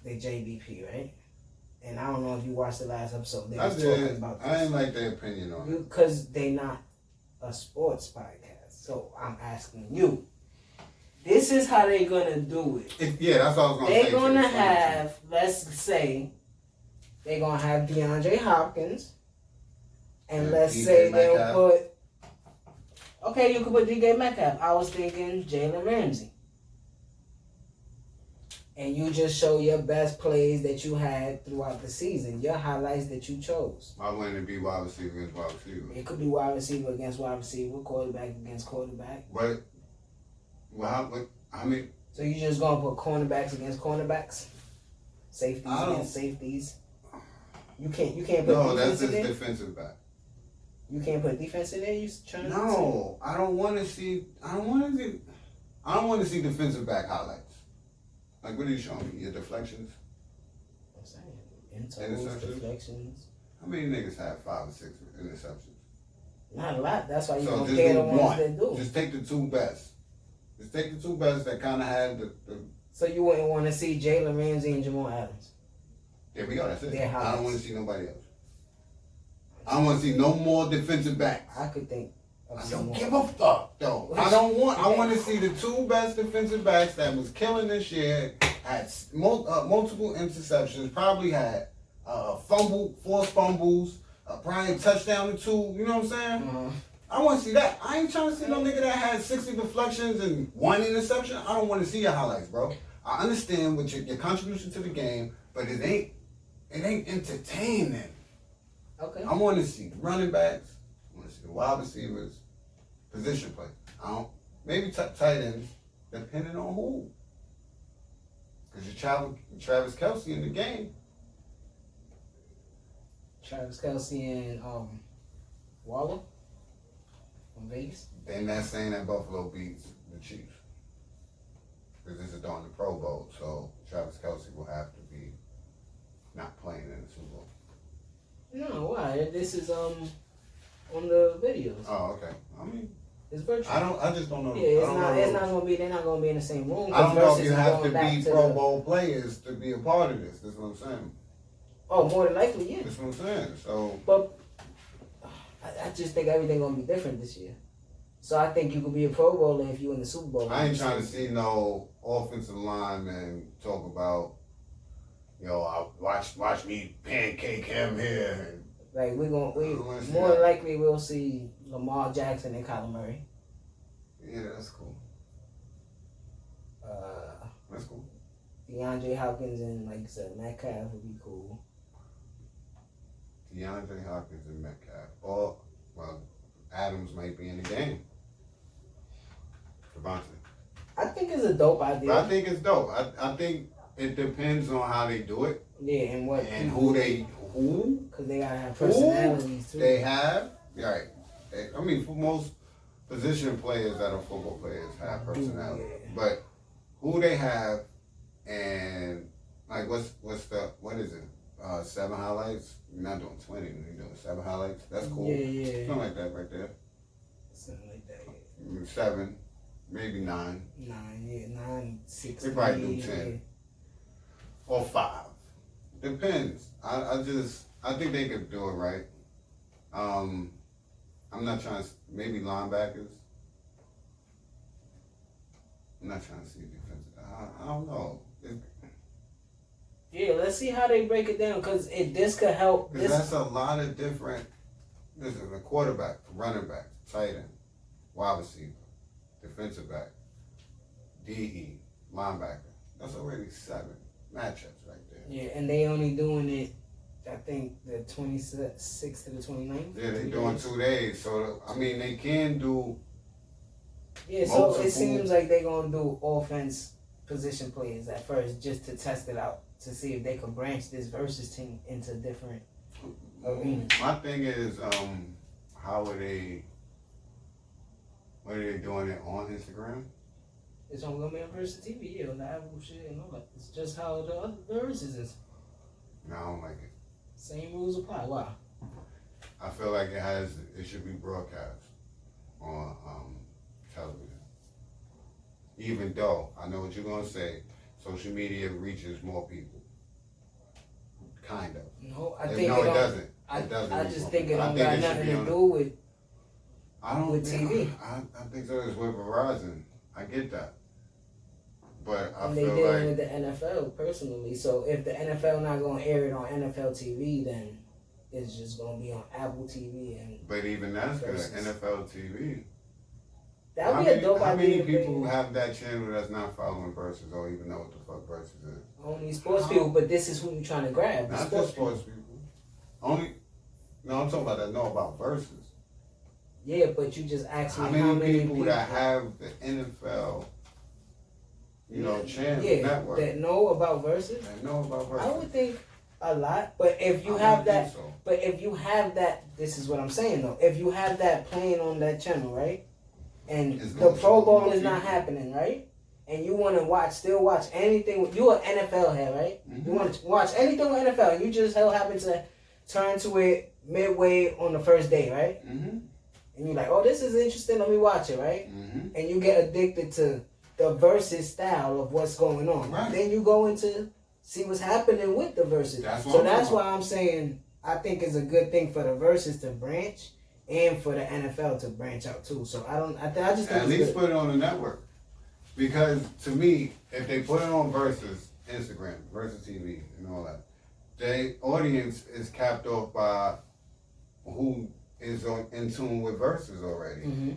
They JBP, right? And I don't know if you watched the last episode. They was talking about this. I didn't like their opinion on it. Because they not a sports podcast. So I'm asking you. This is how they gonna do it. Yeah, that's what I was gonna say. They're gonna have, let's say, they're gonna have DeAndre Hopkins, and let's say they'll put. Okay, you could put DK Metcalf. I was thinking Jalen Ramsey. And you just show your best plays that you had throughout the season, your highlights that you chose. Why wouldn't it be wide receiver against wide receiver? It could be wide receiver against wide receiver, quarterback against quarterback. But, I mean... So you just gonna put cornerbacks against cornerbacks? Safeties against safeties? You can't put no, defense in there? No, that's just defensive back. You can't put defense in there? You trying to No, I don't want to see defensive back highlights. Like, what are you showing me? Your deflections? I'm saying, interceptions, deflections. How many niggas have 5 or 6 interceptions? Not a lot. That's why you don't care the ones that do. Just take the 2 best. Just take the 2 best that kind of had the... So you wouldn't want to see Jalen Ramsey and Jamal Adams? There we go. That's it. I don't want to see nobody else. I don't want to see no more defensive backs. I could think. I don't give a fuck, though. I want to see the 2 best defensive backs that was killing this year, had multiple interceptions, probably had forced fumbles, probably touchdown or 2. You know what I'm saying? Uh-huh. I want to see that. I ain't trying to see no nigga that had 60 deflections and 1 interception. I don't want to see your highlights, bro. I understand what your contribution to the game, but it ain't entertaining. Okay. I want to see the running backs. I want to see the wide receivers, position play. Maybe tight ends, depending on who. Because you're Travis Kelce in the game. Travis Kelce and Waller from Vegas. Then that's saying that Buffalo beats the Chiefs. Because this is during the Pro Bowl, so Travis Kelce will have to be not playing in the Super Bowl. No, why? This is on the videos. Oh, okay. I mean, it's virtual. I just don't know. Yeah, it's not gonna be. They're not gonna be in the same room. I don't know if you have to be Pro Bowl players to be a part of this. That's what I'm saying. Oh, more than likely, yeah. That's what I'm saying. So, but I just think everything gonna be different this year. So I think you could be a Pro Bowler if you in the Super Bowl. I ain't trying to see no offensive lineman talk about, watch me pancake him here. Like we more than likely we'll see Lamar Jackson and Kyler Murray. Yeah, that's cool. That's cool. DeAndre Hopkins and, like you said, Metcalf would be cool. DeAndre Hopkins and Metcalf. Or, Adams might be in the game. Devontae. I think it's a dope idea. But I think it's dope. I think it depends on how they do it. Yeah, and what and who. Because they gotta have personalities too. They have, right. I mean, for most position players that are football players have personality. Yeah. But who they have and like what is it? 7 highlights? You're not doing 20, you're doing 7 highlights. That's cool. Yeah. Something like that right there. Something like that. 7, maybe 9. 9, 6. They probably do 10. Or 5. Depends. I think they could do it right. I'm not trying to, maybe linebackers. I'm not trying to see defensive. I don't know. Yeah, let's see how they break it down because this could help. Because that's a lot of different. This is a quarterback, running back, tight end, wide receiver, defensive back, DE, linebacker. That's already 7 matchups right there. Yeah, and they only doing it, I think, the 26th to the 29th. Yeah, they're doing 2 days. So, I mean, they can do. Yeah, so it seems like they're going to do offense position players at first just to test it out, to see if they can branch this versus team into different arenas. My thing is, what are they doing it on Instagram? It's on going to be on versus TV, yeah, on the Apple shit and all that. It's just how the other versus is. No, I don't like it. Same rules apply. Why? I feel like it should be broadcast on television. even though I know what you're gonna say, social media reaches more people. Kind of. No, I It think doesn't. I reach just more think it people. I don't think got it should nothing be to on. do with I don't with think, TV. I think so. It's with Verizon. I get that, but I And they feel did it like with the NFL personally. So if the NFL not gonna air it on NFL TV, then it's just gonna be on Apple TV and. But even that's good. Versus. NFL TV. That'd be a dope How many idea. people have that channel that's not following Versus or even know what the fuck Versus is? Only sports people, but this is who you trying to grab. The Not just sports people. Only. No, I'm talking about that know about Versus. Yeah, but you just asked me How many people that have the NFL, channel network that know about Versus? that know about Versus? I would think a lot, but if you have that, but if you have that, this is what I'm saying though. If you have that playing on that channel, right, and the Pro Bowl is not happening, right, and you want to still watch anything. You an NFL head, right? Mm-hmm. You want to watch anything with NFL, and you just happen to turn to it midway on the first day, right? Mm-hmm. And you're like, oh, this is interesting. Let me watch it, right? Mm-hmm. And you get addicted to the Versus style of what's going on. Right. Then you go into see what's happening with the Versus. That's why I'm saying I think it's a good thing for the Versus to branch and for the NFL to branch out too. So I just think at least put it on the network, because to me, if they put it on Versus Instagram, Versus TV, and all that, the audience is capped off by who is in tune with Versus already. Mm-hmm.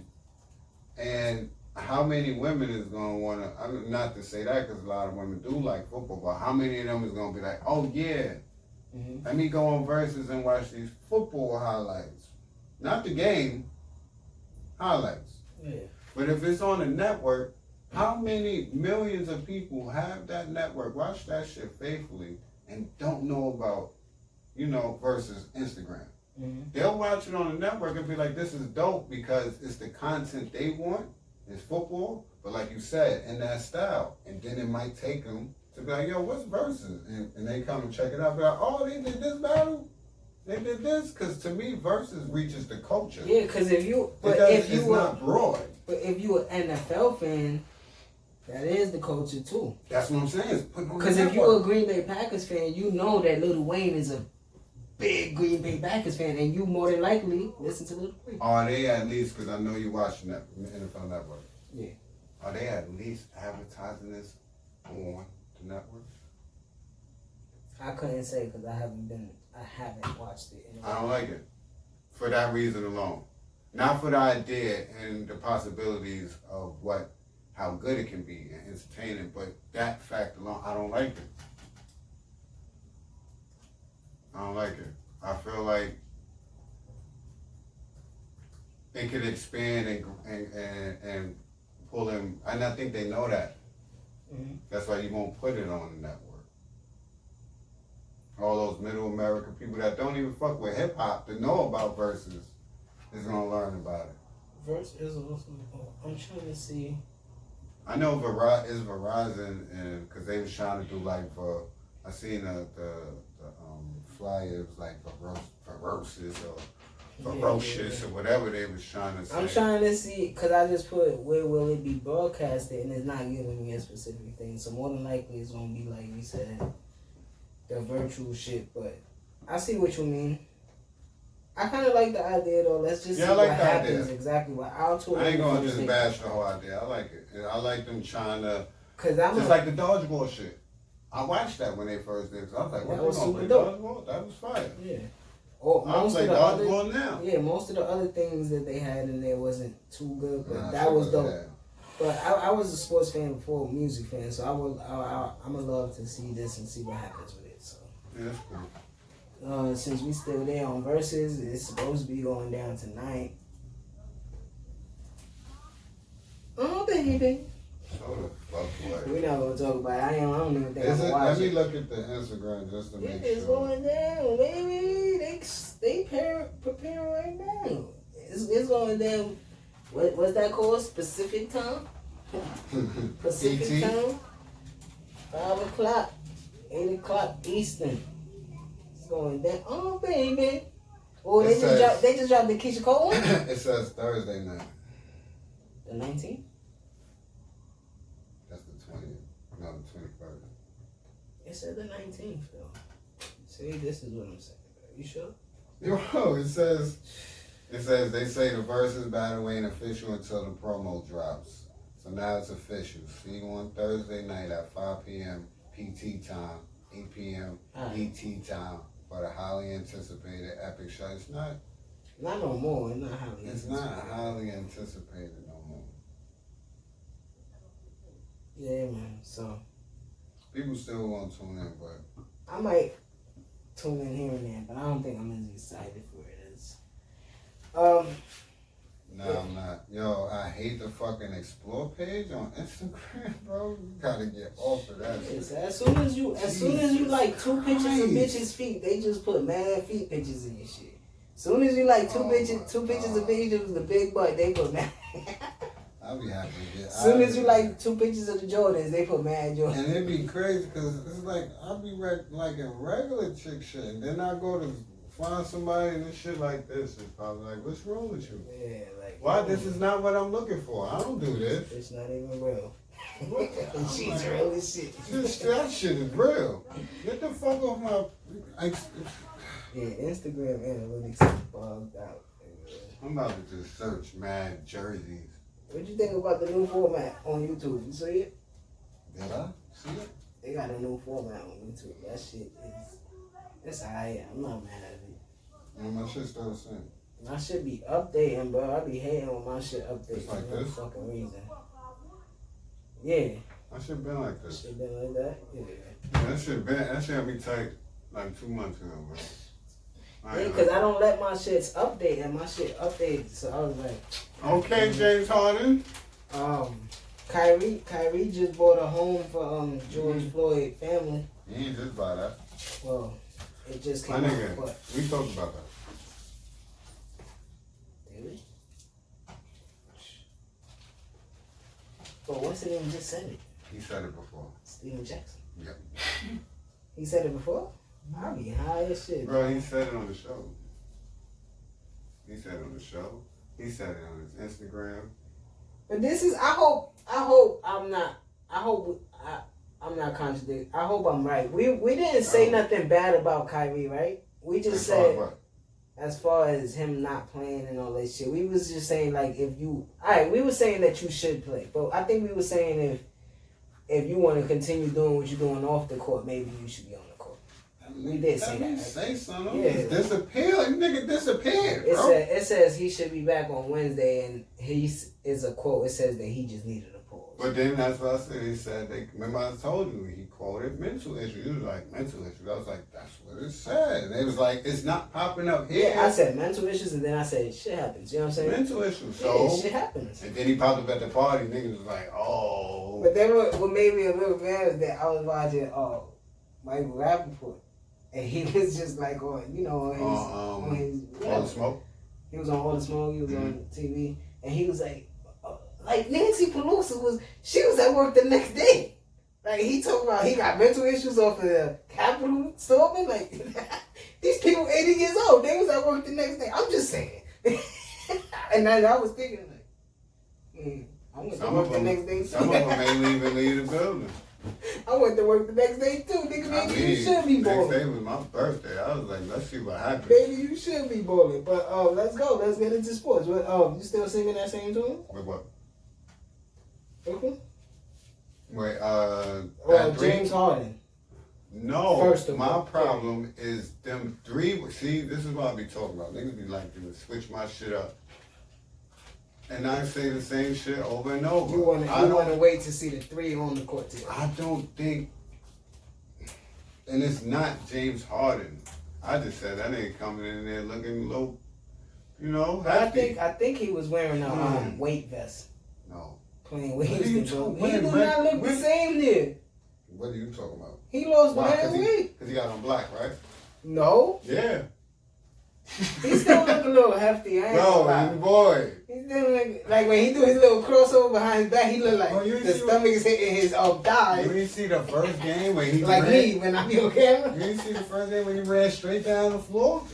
And how many women is going to want to, I mean, not to say that because a lot of women do like football, but how many of them is going to be like, oh yeah, let me go on Versus and watch these football highlights. Not the game, highlights. Yeah. But if it's on the network, how many millions of people have that network, watch that shit faithfully, and don't know about, Versus Instagram? Mm-hmm. They'll watch it on the network and be like, this is dope because it's the content they want. It's football, but like you said, in that style. And then it might take them to be like, yo, what's Versus? And they come and check it out. Be like, oh, they did this battle? They did this? Because to me, Versus reaches the culture. Yeah, because it's not broad. But if you an NFL fan, that is the culture too. That's what I'm saying. Because if you're a Green Bay Packers fan, you know that Lil Wayne is a big Green Bay Packers fan, and you more than likely listen to Lil Wayne. Are they at least, because I know you're watching that NFL Network. Yeah. Are they at least advertising this on the network? I couldn't say because I haven't watched it. I don't like it. For that reason alone. Not for the idea and the possibilities of how good it can be and entertaining, but that fact alone, I don't like it. I don't like it. I feel like it could expand and pull in, and I think they know that. Mm-hmm. That's why you won't put it on the network. All those middle American people that don't even fuck with hip hop to know about Versus is gonna learn about it. Versus is also. I'm trying to see. I know it's Verizon, and because they was trying to do I seen the flyers like ferocious or whatever they was trying to say. I'm trying to see because I just put where will it be broadcasted, and it's not giving me a specific thing. So more than likely it's gonna be like we said, the virtual shit. But I see what you mean. I kind of like the idea though. Let's just see what happens exactly. What I ain't gonna just bash the whole idea. I like it. And I like them trying to. Like the dodgeball shit. I watched that when they first did. So I was like, what, they gonna play dodgeball? That was fire. Yeah. I'll play dodgeball now. Yeah, most of the other things that they had in there wasn't too good, but that was dope. Yeah. But I was a sports fan before a music fan, so I'm gonna love to see this and see what happens with it. So. Yeah, that's cool. Since we still there on Versus, it's supposed to be going down tonight. Oh, baby. So the fuck We're not gonna talk about it. I don't even think I'm gonna watch it. Let me look at the Instagram just to make sure. It's going down, baby. They preparing right now. It's going down. What's that called? Pacific time? Pacific time? 5 o'clock. 8 o'clock Eastern. Going down. Oh, baby. Oh, they just dropped the Keisha Cole one? It says Thursday night. The 19th? It said the 19th, though. See, this is what I'm saying. Are you sure? Yo, it says they say the Versus battle ain't official until the promo drops. So now it's official. See you on Thursday night at 5 p.m. PT time, 8 p.m. ET time for the highly anticipated epic show. It's not no more. It's not highly It's anticipated. not highly anticipated no more. Yeah, man. So People still won't tune in, but I might tune in here and there, but I don't think I'm as excited for it as. no, I'm not. Yo, I hate the fucking explore page on Instagram, bro. You gotta get off of that shit. So as soon as you like two pictures of bitches' feet, they just put mad feet pictures in your shit. As soon as you like two pictures of bitches with the big butt, they put mad. I'll be happy to get. As soon as you like two pictures of the Jordans, they put mad Jordans. And it'd be crazy because it's like I'll be like in regular chick shit, and then I go to find somebody and this shit like this. It's probably like, what's wrong with you? Yeah, like why? This is not what I'm looking for. I don't do this. It's not even real. And she's real as shit. That shit is real. Get the fuck off my. Yeah, Instagram analytics is bugged out. I'm about to just search mad jerseys. What you think about the new format on YouTube? You see it? Did I see it? They got a new format on YouTube. That shit is, it's alright. I'm not mad at it. And my shit's still the same. My shit be updating, bro. I be hating on my shit updating It's like for no this? fucking reason. Yeah. My shit been like this. Shit been like that? Yeah. Yeah, that shit had me tight like 2 months ago, bro. Yeah, because I don't let my shits update, and my shit updated. So I was like, okay, James Harden. Kyrie just bought a home for George Floyd family. You ain't just buy that. Well, it just My came out. nigga, But we talked about that. did we? But what's it even just said it? He said it before. Steven Jackson. Yep. He said it before? I be high as shit. Bro, he said it on the show. He said it on the show. He said it on his Instagram. But this is, I'm not contradicting. I hope I'm right. We didn't say nothing bad about Kyrie, right? We just said, as far as him not playing and all that shit, we was just saying like we were saying that you should play. But I think we were saying if you want to continue doing what you're doing off the court, maybe you should be on the court. We did say that. Right? Say something. Yeah. Just disappear. You nigga disappeared, bro. It says he should be back on Wednesday, and is a quote. It says that he just needed a pause. But then that's what I said. He said, remember I told you, he quoted mental issues. He was like, mental issues. I was like, that's what it said. And it was like, it's not popping up here. Yeah, I said mental issues, and then I said shit happens. You know what I'm saying? Mental issues. So, yeah, shit happens. And then he popped up at the party. Niggas was like, oh. But then what made me a little mad was that I was watching Michael Rappaport. And he was just like on All the Smoke. He was on All the Smoke. He was on TV, and he was like Nancy Pelosi she was at work the next day. Like he talking about he got mental issues off of the Capitol storming. Like these people 80 years old, they was at work the next day. I'm just saying. And I was thinking like, I went to work the next day too. Some of them ain't even leave the building. I went to work the next day too, nigga. Maybe you should be balling. Next day was my birthday. I was like, let's see what happens. Maybe you should be balling. But let's go. Let's get into sports. What? You still singing that same tune? With what? Okay. Wait, James Harden. No, First of my all, problem is them three. See, this is what I be talking about. Niggas be like, to switch my shit up. And I say the same shit over and over. You want to wait to see the three on the court together. I don't think, and it's not James Harden. I just said that ain't coming in there looking low, hefty. I think he was wearing a weight vest. No. Playing weight. He do when, not look the same there. What are you talking about? He lost mad weight. Because he got on black, right? No. Yeah. He still look a little hefty. I ain't gonna lie. Boy. He still like when he do his little crossover behind his back, he look like the stomach is hitting his thigh. You didn't see the first game when he like me when I be on camera. You didn't see the first game when he ran straight down the floor?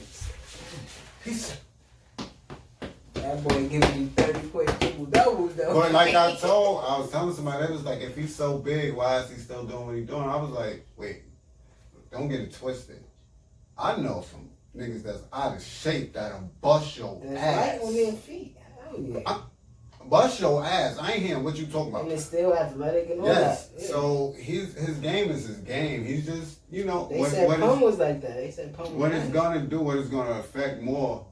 That boy giving you 30-point triple doubles though. But like I was telling somebody, that was like, if he's so big, why is he still doing what he's doing? I was like, wait, don't get it twisted. I know some niggas that's out of shape that'll bust your That's ass. right on their feet. Hell yeah. Bust your ass. I ain't hearing what you talking about. And it's still athletic and all Yes. that. Yeah. So his game is his game. He's just, you know, They said Pum was like that. They said Pum was what nice. it's gonna do, what it's gonna affect more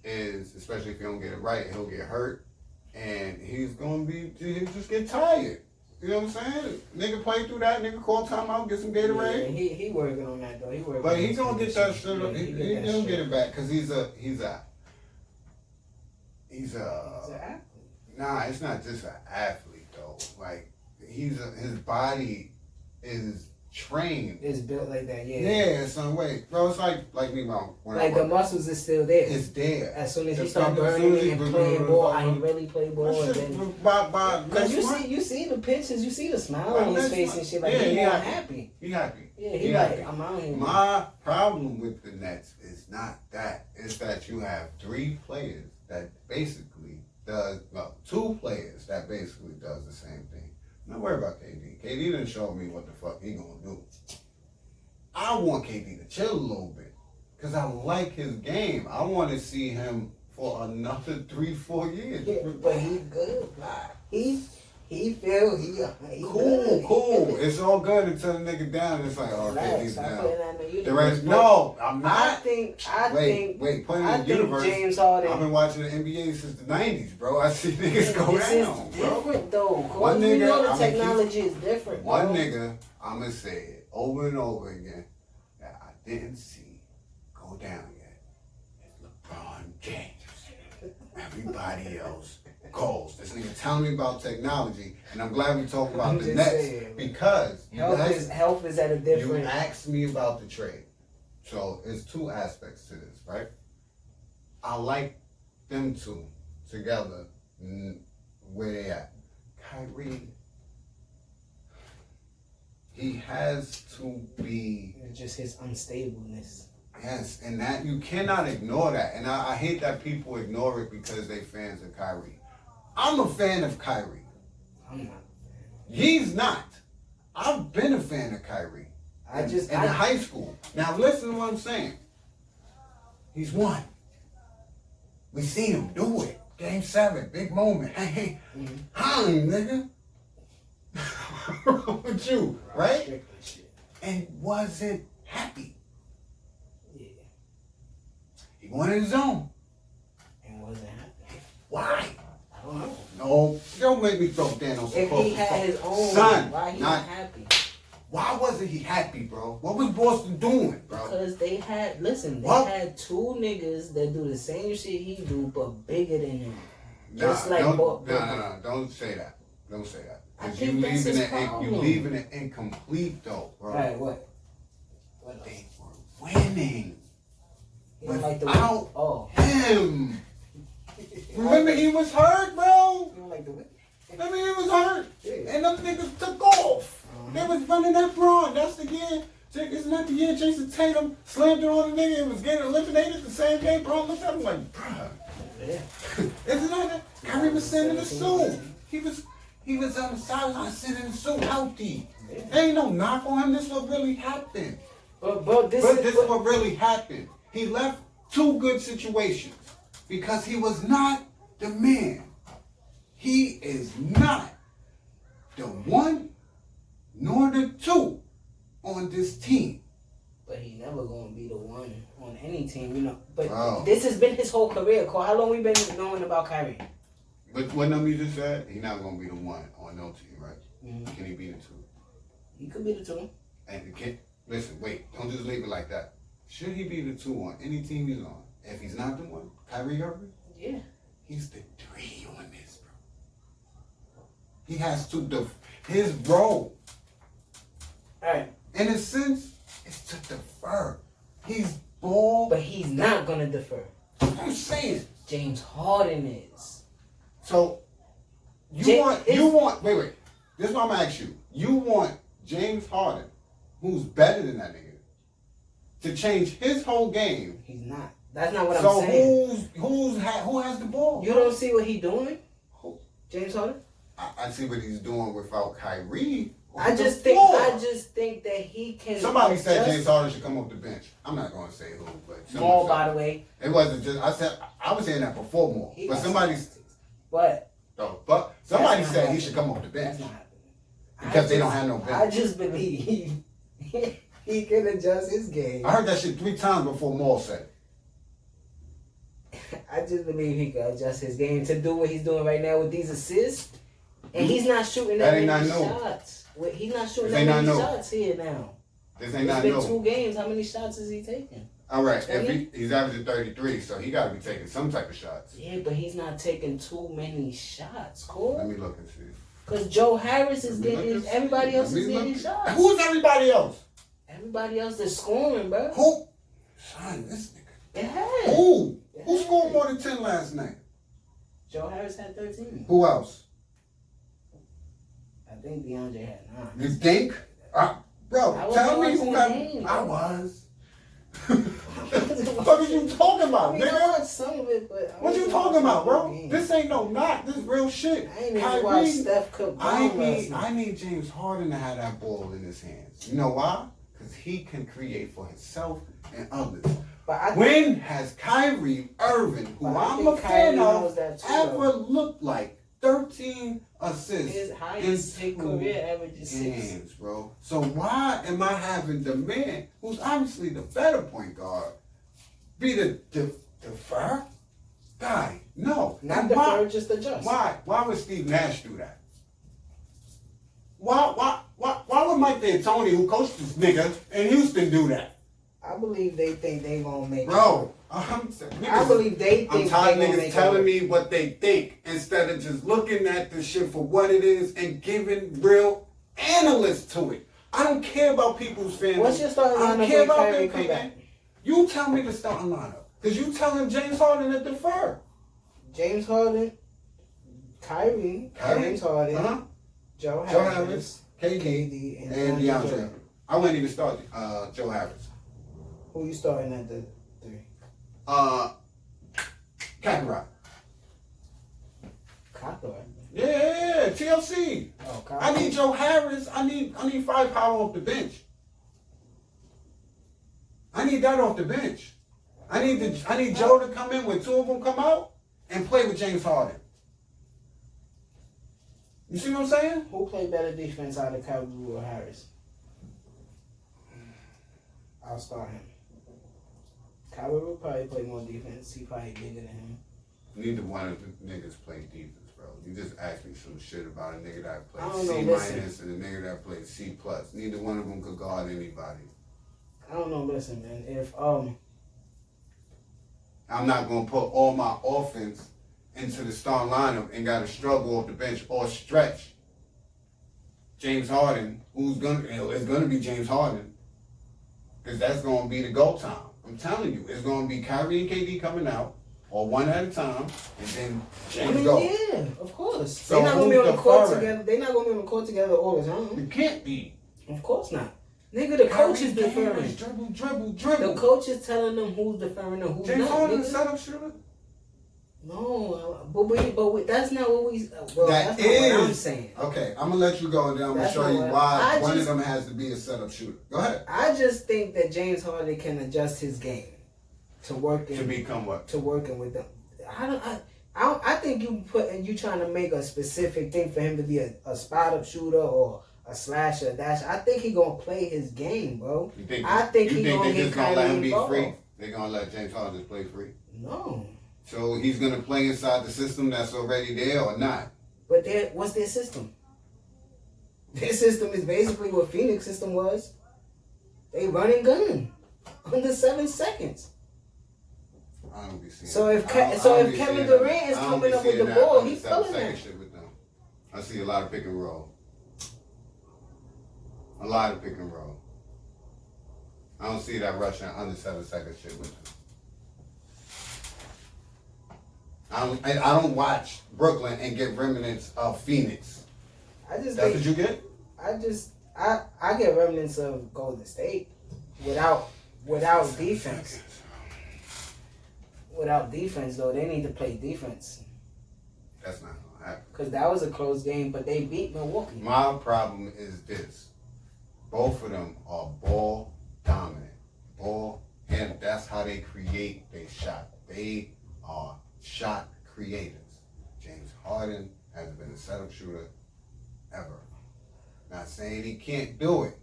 is, especially if you don't get it right, he'll get hurt, and he'll just get tired. You know what I'm saying? Nigga play through that. Nigga call timeout, get some Gatorade. Yeah, he working on that though. He working. But he gonna get that shit. Yeah, He'll get it back because he's a. He's an athlete. Nah, it's not just an athlete though. Like his body is trained. It's built like that, yeah. Yeah, in some way, bro. It's like me, bro. Like the muscles is still there. It's there. As soon as he start burning it and playing ball, I ain't really play ball. And then, cause you see the pictures, you see the smile on his face and shit. Like he more happy. He happy. Yeah, he like I'm out here. My problem with the Nets is not that. It's that you have 3 players that basically two players that basically does the same thing. I'm not worried about KD. KD didn't show me what the fuck he gonna do. I want KD to chill a little bit because I like his game. I want to see him for another 3-4 years. Yeah, but he good. He feel he cool. good. It's all good until the nigga down. It's like, oh, okay, he's down. The rest, But no, I'm not. I think Put in the universe. James Harden. I've been watching the NBA since the '90s, bro. I see niggas go this down, is bro. different though. One We nigga, know the I'ma technology is different. One bro. nigga, I'ma say it over and over again that I didn't see go down yet. It's LeBron James. Everybody else goes. This nigga telling me about technology, and I'm glad we talk about the Nets because health is at a different. You asked me about the trade, so it's 2 aspects to this, right? I like them two together. Where they at? Kyrie, he has to be. It's just his unstableness. Yes, and that you cannot ignore that. And I hate that people ignore it because they fans of Kyrie. I'm a fan of Kyrie. I'm not. He's not. I've been a fan of Kyrie. In high school. Now listen to what I'm saying. He's won. We seen him do it. Game 7, big moment. Hey, nigga. What's wrong with you, right? And wasn't happy. Yeah. He wanted his own. And wasn't happy. Why? I don't know. No, don't make me throw down on some If he had his own, son, why he not happy? Why wasn't he happy, bro? What was Boston doing, bro? Because they had 2 niggas that do the same shit he do, but bigger than him. Just like no, don't say that. Don't say that. Because you leaving it incomplete, though, bro. Right, what? They were winning without him. Remember he was hurt, bro? You don't like the win? Remember he was hurt? Yeah. And them niggas took off. They was running that broad. That's the year. Isn't that the year Jason Tatum slammed it on the nigga and was getting eliminated the same day? Bro, looked at him like, bruh. Yeah. Isn't that Kyrie was sitting in the suit. He was on the sideline sitting in the suit healthy. Yeah. There ain't no knock on him. This is what really happened. But this is what really happened. He left 2 good situations because he was not the man. He is not the 1 nor the 2 on this team. But he never gonna be the 1 on any team, you know. But Bro. This has been his whole career. How long we been knowing about Kyrie? But what number you just said, he's not gonna be the 1 on no team, right? Mm-hmm. Can he be the 2? He could be the 2. And listen, wait, don't just leave it like that. Should he be the 2 on any team he's on? If he's not the 1, Kyrie Irving? Yeah. He's the 3 on this, bro. He has to his role. Alright. In a sense, it's to defer. He's ball. But he's not gonna defer. I'm saying. James Harden is. So you want wait. This is what I'm gonna ask you. You want James Harden, who's better than that nigga, to change his whole game. He's not. That's not what I'm saying. So who has the ball? You don't see what he's doing? Who? James Harden? I see what he's doing without Kyrie I just think that he can. Somebody said James Harden should come off the bench. I'm not going to say who, but Maul, by the way. It wasn't just. I was saying that before Maul, but somebody said he should come off the bench because they don't have no bench. I just believe he can adjust his game. I heard that shit 3 times before Maul said it. I just believe he can adjust his game to do what he's doing right now with these assists, and he's not shooting that many shots. He's not shooting that many shots here now. This ain't not It's been 2 games. How many shots is he taking? All right, if he's averaging 33, so he got to be taking some type of shots. Yeah, but he's not taking too many shots, Cole. Let me look and see. Because Joe Harris is getting everybody else is getting shots. Who's everybody else? Everybody else is scoring, bro. Who? Son, this nigga. It has. Who? Who scored more than 10 last night? Joe Harris had 13. Who else? I think DeAndre had 9. You think? Bro, tell me who I was. What are you talking about, nigga? I watched some of it, but what you talking about, bro? This ain't no knock. This is real shit. I ain't even watched Steph cook. I need James Harden to have that ball in his hands. You know why? Because he can create for himself and others. When has Kyrie Irving, who I'm a fan of, ever looked like 13 assists his highest career average is 6, bro? So why am I having the man, who's obviously the better point guard, be the defer guy? No, not defer, just adjust. Why would Steve Nash do that? Why would Mike D'Antoni, who coached this nigga in Houston, do that? I believe they think they gonna make it. I believe they think I'm tired of niggas telling me what they think instead of just looking at the shit for what it is and giving real analysts to it. I don't care about people's feelings. What's your starting lineup? I don't care about their opinion. You tell me the starting lineup. Because you telling James Harden to defer. James Harden, Kyrie, James Harden, Joe Harris, KD, and DeAndre. I wouldn't even start Joe Harris. Who you starting at the 3? Kakarot. Kakarot? Yeah, TLC. Oh, I need Joe Harris. I need 5 power off the bench. I need that off the bench. I need Joe to come in when 2 of them come out and play with James Harden. You see what I'm saying? Who played better defense out of Kyrie or Harris? I'll start him. Kyrie will probably play more defense. He probably bigger than him. Neither one of the niggas play defense, bro. You just asked me some shit about a nigga that played C- and a nigga that played C+. Neither one of them could guard anybody. I don't know. Listen, man. If I'm not gonna put all my offense into the starting lineup and gotta struggle off the bench or stretch James Harden, it's gonna be James Harden, because that's gonna be the go time. I'm telling you, it's gonna be Kyrie and KD coming out, or one at a time, and then James go. Yeah, of course. So they're not gonna be on the court together. They're not gonna be on the court together all the time. It can't be. Of course not. Nigga, the coach is deferring. Dribble. The coach is telling them who's deferring and who's not. James Harden is a setup shooter? No, but that's not what we. Well, that's not what I'm saying. Okay, I'm gonna let you go, and then I'm gonna show you why one of them has to be a setup shooter. Go ahead. I just think that James Harden can adjust his game to working. To become what? To working with them. I think you trying to make a specific thing for him to be a spot up shooter or a slasher, dash. I think he gonna play his game, bro. You think he gonna just gonna let him be free? They gonna let James Harden just play free? No. So he's gonna play inside the system that's already there or not? But what's their system? Their system is basically what Phoenix system was. They run and gun under 7 seconds. I don't be seeing. So if Kevin Durant is coming up with the ball, he's pulling that. Shit with them. I see a lot of pick and roll. A lot of pick and roll. I don't see that Russian under 7 second shit with them. I don't watch Brooklyn and get remnants of Phoenix. That's what you get? I get remnants of Golden State without defense. Without defense, though, they need to play defense. That's not gonna happen. Because that was a close game, but they beat Milwaukee. My problem is this. Both of them are ball dominant. Ball, and that's how they create their shot. They are shot creators. James Harden has been a setup shooter ever. Not saying he can't do it.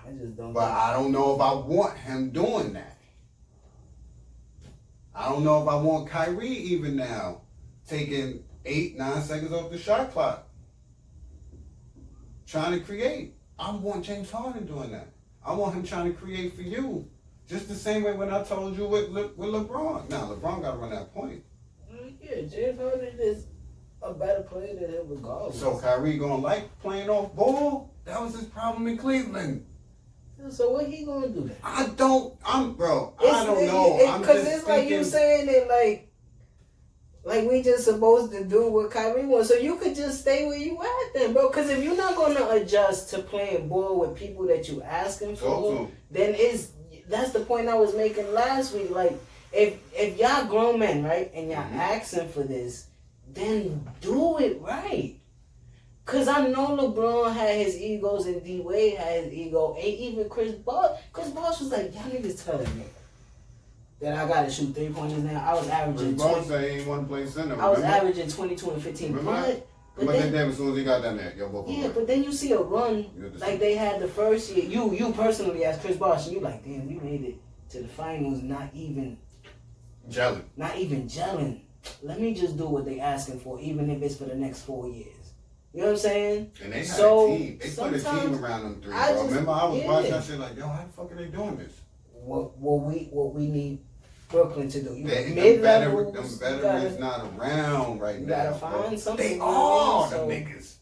I just don't. But I don't know if I want him doing that. I don't know if I want Kyrie even now taking 8-9 seconds off the shot clock. Trying to create. I want James Harden doing that. I want him trying to create for you. Just the same way when I told you with LeBron. Now, LeBron got to run that point. Yeah, James Harden is a better player than him regardless. So Kyrie going to like playing off ball? That was his problem in Cleveland. So what he gonna do then? I don't know. Because it's like you saying it like we just supposed to do what Kyrie wants. So you could just stay where you at then, bro. Because if you're not gonna adjust to playing ball with people that you asking for, then that's the point I was making last week. Like if y'all grown men, right, and y'all asking for this, then do it right. Cause I know LeBron had his egos and D Wade had his ego, and even Chris Bosh was like, y'all niggas telling me that I gotta shoot 3-pointers now. I was averaging. Chris Bosh said he ain't want to play center. I was averaging 22 and 15. But then as soon as he got down there, but then you see a run like they had the first year. You personally as Chris Bosh, and you like, damn, you made it to the finals, not even gelling. Let me just do what they asking for, even if it's for the next 4 years. You know what I'm saying? And they had a team. They put a team around them three, bro. Remember, I was watching that shit like, yo, how the fuck are they doing this? What we need Brooklyn to do. Them veterans not around right now. You gotta find something. They are the niggas.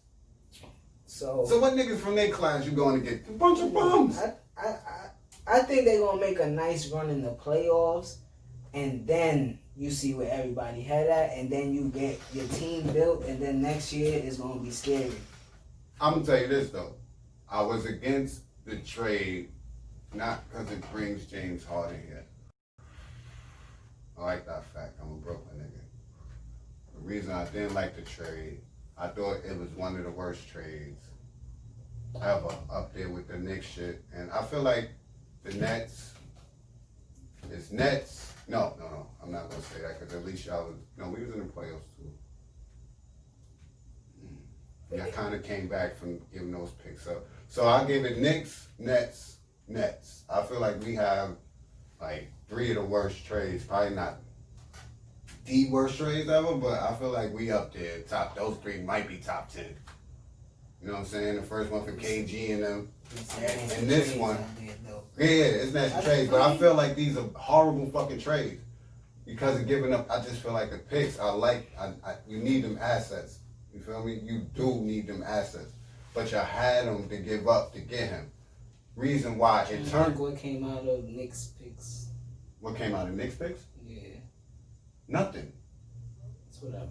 So what niggas from their class you going to get? A bunch of bums. I think they're gonna make a nice run in the playoffs, and then you see where everybody had at, and then you get your team built, and then next year is going to be scary. I'm going to tell you this, though. I was against the trade, not because it brings James Harden here. I like that fact. I'm a Brooklyn nigga. The reason I didn't like the trade, I thought it was one of the worst trades ever, up there with the Knicks shit. And I feel like the Nets. No, I'm not going to say that because at least y'all we was in the playoffs too. Y'all kind of came back from giving those picks up. So I give it Knicks, Nets. I feel like we have like 3 of the worst trades. Probably not the worst trades ever, but I feel like we up there. Those 3 might be top 10. You know what I'm saying? The first one for KG and them. And this one. Yeah, it's nasty trades, but I feel like these are horrible fucking trades because of giving up. I just feel like the picks. You need them assets. You feel me? You do need them assets, but you had them to give up to get him. Reason why in turn. What came out of Knicks picks? What came out of Knicks picks? Yeah. Nothing. That's what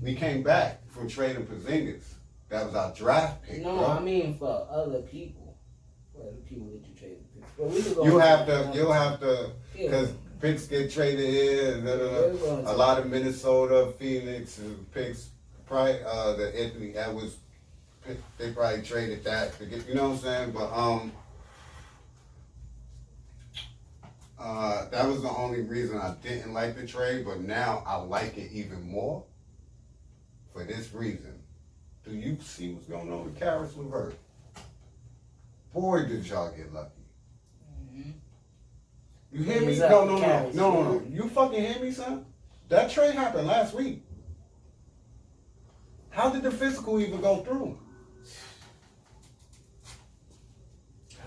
we came back from trading Porzingis. That was our draft pick. No, bro. I mean for other people. For the people that you traded picks. Well, you'll have to, because picks get traded here. A lot of Minnesota, Phoenix picks. Probably the Anthony Edwards. They probably traded that to get. You know what I'm saying? But that was the only reason I didn't like the trade. But now I like it even more for this reason. Do you see what's going on with Karis LeVert? Boy, did y'all get lucky. Mm-hmm. You hear me? No. You fucking hear me, son? That trade happened last week. How did the physical even go through?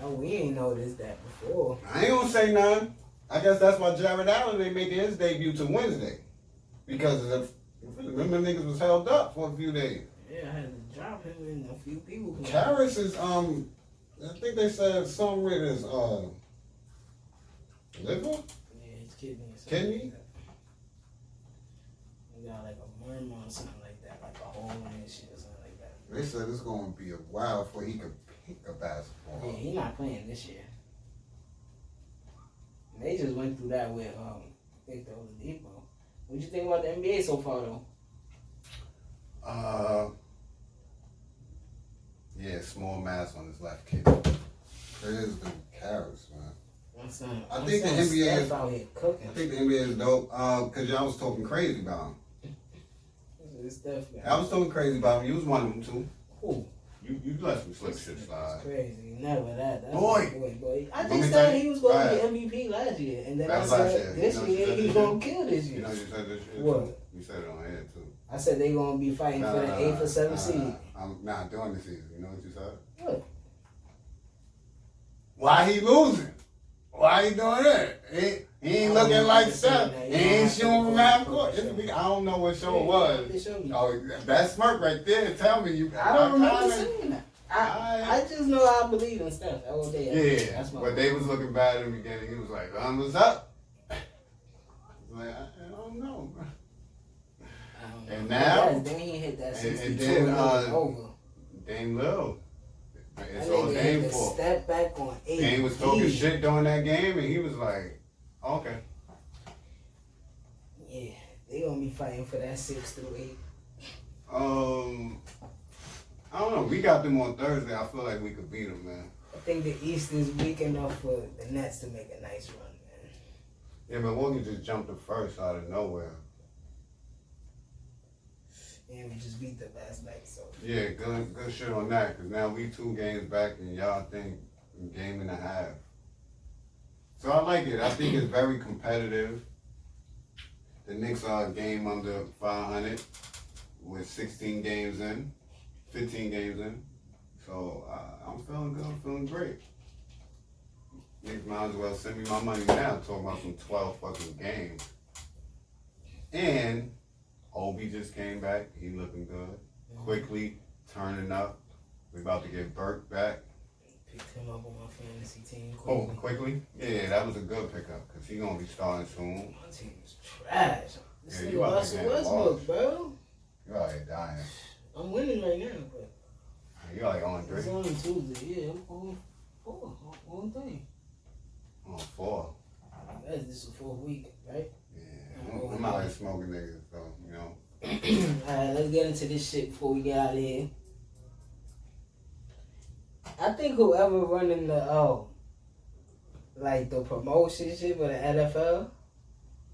Oh, we ain't noticed that before. I ain't gonna say none. I guess that's why Jared Allen they made his debut to Wednesday. Because remember niggas was held up for a few days. Yeah, I had to drop him and a few people. Karis is I think they said something with his liver? Yeah, his kidney. Kidney? He got like a worm or something like that, like a hole in his shit or something like that. They said it's gonna be a while before he could pick a basketball. Yeah, he not playing this year. They just went through that with Victor Oladipo. What you think about the NBA so far, though? Yeah, small mass on his left kid. There's the carrots, man. I think the NBA is out here cooking. I think the NBA is dope. Cause y'all was talking crazy about him. I was talking crazy about him. You was one of them too. Who? You let some slick shit slide. Crazy. Never that. That's Boy. I just thought he was going to be MVP last year. And then I said this year he's going to kill this year. You know you said this shit? What? Too? You said it on air too. I said they going to be fighting for the 8th or 7th seed. I'm not doing the season. You know what you said? What? Why he losing? Why he doing that? He ain't looking like Steph. He ain't shooting from half court. I don't know what show it was. Oh, that smirk right there. Tell me you. I don't remember saying that. I just know I believe in Steph all day. Yeah, but they was looking bad in the beginning. He was like, "What's up?" Like, I don't know, bro. And now, then he hit that 62 and then over. Dame Lil. It's all Dame fault. Step back on 8. Dame was talking shit during that game, and he was like, "Okay." Yeah, they gonna be fighting for that 6 through 8. I don't know. We got them on Thursday. I feel like we could beat them, man. I think the East is weak enough for the Nets to make a nice run, man. Yeah, Milwaukee just jumped the first out of nowhere. And we just beat them last night, so. Yeah, good shit on that. Cause now we 2 games back, and y'all think a game and a half. So I like it. I think it's very competitive. The Knicks are a game under 500 with 16 games in, 15 games in. So I'm feeling good. I'm feeling great. Knicks might as well send me my money now. Talking about some 12 fucking games. And Obi just came back. He looking good. Quickly turning up. We about to get Burke back. Picked him up on my fantasy team. Quickly? Yeah, that was a good pickup because he gonna be starting soon. My team is trash. This Yeah, nigga you about to Russell get Westbrook, lost. bro. You're out here dying. I'm winning right now, but You're like on 3. it's on Tuesday. Yeah, I'm on 4. On 3. On 4. This is the 4th week, right? Yeah, I'm out here smoking niggas, so, you know. Alright, let's get into this shit before we get out of here. I think whoever running the like the promotion shit for the NFL,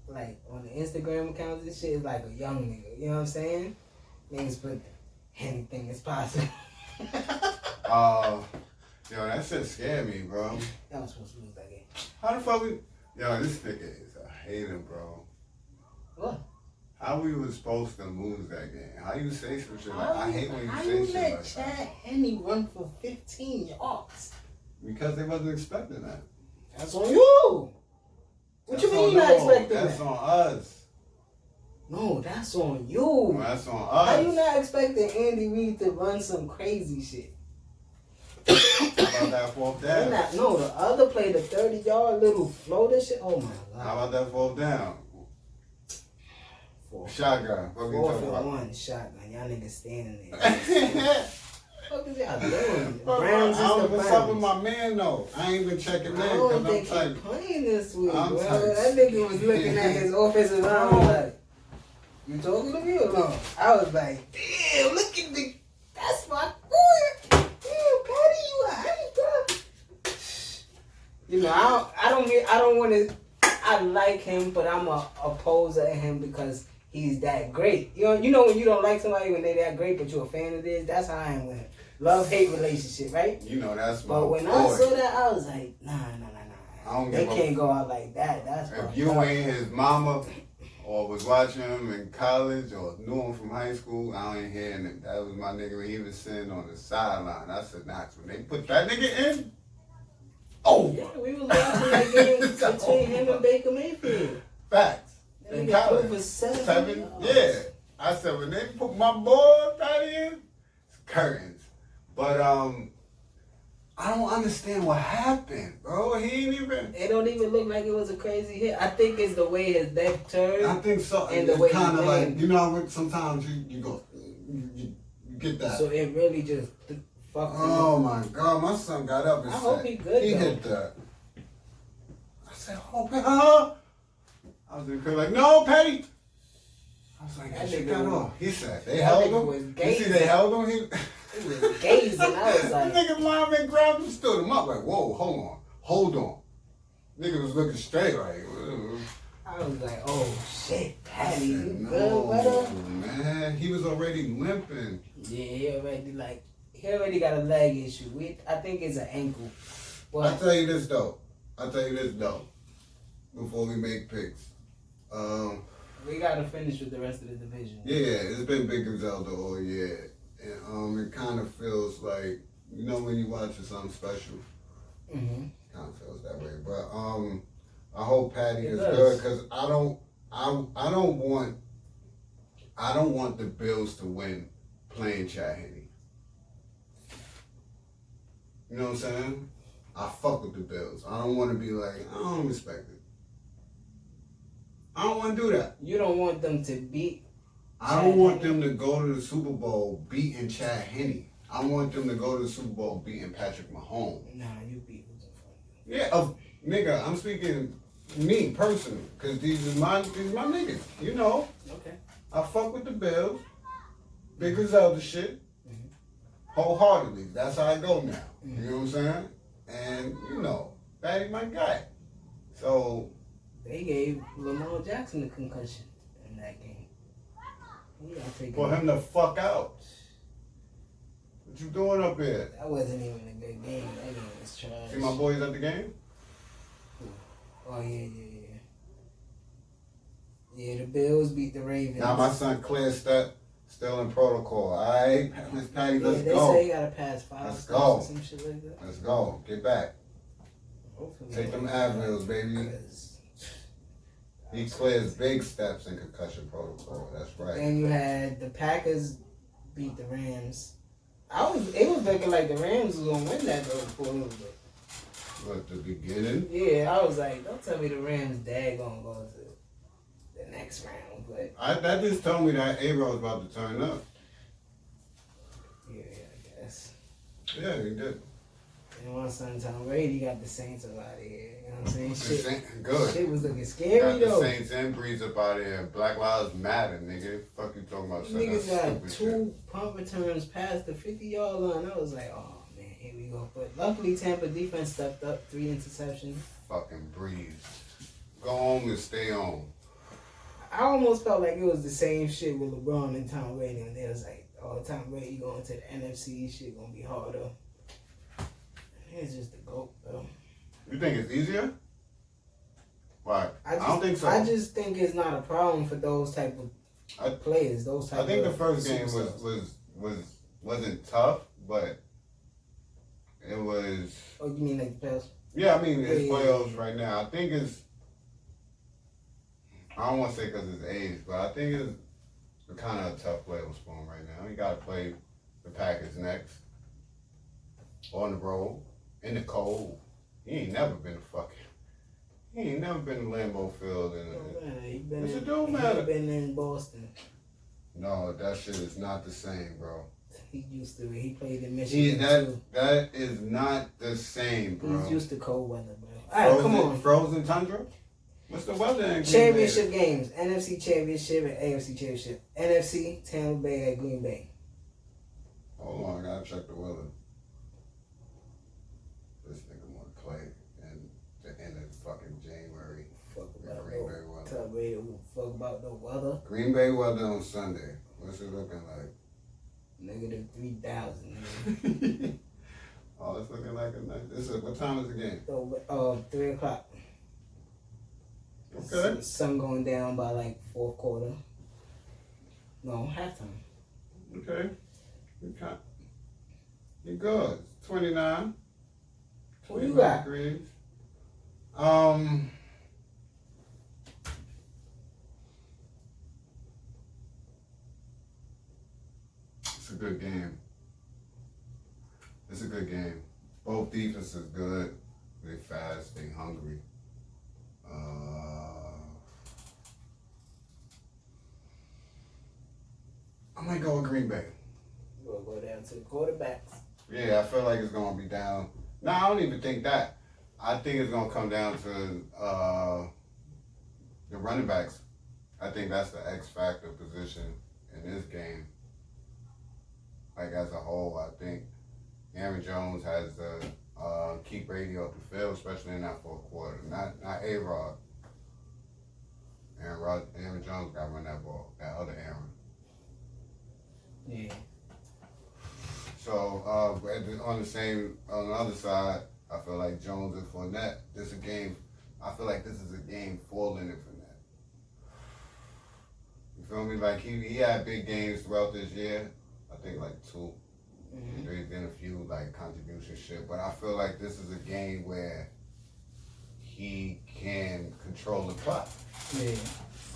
like on the Instagram accounts and shit, is like a young nigga. You know what I'm saying? Niggas put anything is possible. Yo, that shit scared me, bro. Y'all was supposed to lose that game. How the fuck we? Yo, this nigga is a hater, bro. What? How we was supposed to lose that game? How you say some shit like I hate when you say shit let like Chad that. Henne run for 15 yards? Because they wasn't expecting that. That's on you. What you mean you not expecting that? That's on us. No, that's on you. That's on us. How you not expecting Andy Reid to run some crazy shit? How about that 4th down? No, the other play, the 30-yard little floater shit. Oh my god. How about that 4th down? Shotgun. What we 4th talking and about? 1 shotgun. Y'all niggas standing there. What the fuck is y'all doing? The Browns is the What's up with Browns. my man though? I ain't been checking in I because don't I'm think tight. he's playing this week, I'm bro. tight. That nigga was looking at his offensive line like, you talking to me or no? I was like, damn, look at the, that's my boy. Damn, Patty, you alright, bro? You know, I don't want to. I like him, but I'm a opposer of him because he's that great. You know when you don't like somebody when they that great, but you're a fan of this. That's how I am with him. Love-hate relationship, right? You know that's my But when boy. I saw that, I was like, nah. I don't They give a can't go out like that. That's If you ain't his mama or was watching him in college or knew him from high school, I ain't hearing it. That was my nigga when he was sitting on the sideline. I said, nah, when they put that nigga in, over. Yeah, we was watching that game between him and Baker Mayfield. Facts. That In nigga threw college. for 7 7? yards. Yeah. I said, when they put my boy back in, it's curtains. But, I don't understand what happened, bro. He ain't even. It don't even look like it was a crazy hit. I think it's the way his neck turned. I think so. And it's the way kind of he like, ran. you know how sometimes you go, you get that. So it really just fucked him Oh up. my God, my son got up and I said, hope he good, he though. hit that. I said, oh, huh? I was in the crib like, no, Petty. was like, That that shit nigga got was- off. He said, they that held nigga him? was You see gazing. they held him? He was gazing. I was like, Nigga lineman grabbed him, stood him up like, whoa, hold on. Nigga was looking straight like, I was like, oh shit, Patty, you no, good, brother? man, he was already limping. Yeah, he already got a leg issue. I think it's an ankle. But I'll tell you this though. Before we make picks. we gotta finish with the rest of the division. Yeah, it's been Big Griselda all year. And it kind of feels like, you know when you watching something special? Mm-hmm. Kind of feels that way. But I hope Patty It is does. good because I don't want the Bills to win playing Chad Henne. You know what I'm saying? I fuck with the Bills. I don't want to be like, I don't respect it. I don't want to do that. You don't want them to beat. I don't want them to go to the Super Bowl beating Chad Henne. I want them to go to the Super Bowl beating Patrick Mahomes. Nah, you beat who's in front of you. Yeah, nigga, I'm speaking me personally, cause these are my niggas. You know, Okay. I fuck with the Bills, Big Griselda shit, wholeheartedly. That's how I go now. You know what I'm saying? And you know, Patty my guy. So They gave Lamar Jackson a concussion in that game. He got taken for him to fuck out. What you doing up here? That wasn't even a good game. That game was trash. See my boys at the game? Oh yeah. Yeah, the Bills beat the Ravens. Now my son Claire still in protocol. Alright, Miss Patty, let's they go. say you gotta pass 5 Let's steps go. or some shit like that. Let's go. Get back. Hopefully Take them they- Advils, baby. 'cause- He clears big steps in concussion protocol. That's right. And you had the Packers beat the Rams. It was looking like the Rams was gonna win that though for a little bit. At the beginning, Yeah, I was like, don't tell me the Rams dad gonna go to the next round, but that just told me that A-Rod's about to turn up. yeah, I guess. Yeah, he did. And my son Tom Brady got the Saints up out of here. You know what I'm saying? Good. Shit was looking Got scary the though. Saints and Breeze up out of here. Black Lives Matter, nigga. Fuck you talking about? Niggas that got stupid 2 punt returns past the 50-yard line. I was like, oh man, here we go. But luckily Tampa defense stepped up, 3 interceptions. Fucking Breeze. Go home and stay home. I almost felt like it was the same shit with LeBron and Tom Brady, and they was like, oh, Tom Brady going to the NFC, shit gonna be harder. It's just the GOAT, bro. You think it's easier? Why? I don't think so. I just think it's not a problem for those type of players. Those type. I think the of first game superstars. wasn't tough, but it was. Oh, you mean like the playoffs? Yeah, I mean it's Yeah. playoffs right now. I think it's. I don't want to say because it's age, but I think it's kind of a tough playoffs for him right now. He got to play the Packers next on the road in the cold. He ain't never been to Lambeau Field Yes, it do matter. He been in Boston. No, that shit is not the same, bro. He used to. He played in Michigan too. That is not the same, bro. He's used to cold weather, bro. All right, come on. Frozen tundra? What's the weather in Green Bay? Championship games. NFC Championship and AFC Championship. NFC, Tampa Bay at Green Bay. Hold on, I gotta check the weather. This nigga wanna play in the end of fucking January. Fuck about Green Bay weather. Tell me fuck about the weather. Green Bay weather on Sunday. What's it looking like? Negative 3,000. Oh, it's looking like a nice. What time is the game? So, 3 o'clock. Okay. Sun going down by like fourth quarter. No, halftime. Okay. You good. 29. What you got? Degrees. It's a good game. It's a good game. Both defenses good. They fast. They hungry. I might go with Green Bay. We'll go down to the quarterbacks. Yeah, I feel like it's gonna be down. No, I don't even think that. I think it's gonna come down to the running backs. I think that's the X factor position. position in this game, like as a whole, I think Aaron Jones has to keep Brady off the field, especially in that fourth quarter. Not A-Rod. Aaron Jones got to run that ball. That other Aaron. Yeah. So on the other side, I feel like Jones and Fournette. I feel like this is a game for Leonard Fournette. You feel me? Like he had big games throughout this year. I think like 2. Mm-hmm. There's been a few like contribution shit, but I feel like this is a game where he can control the clock. Yeah.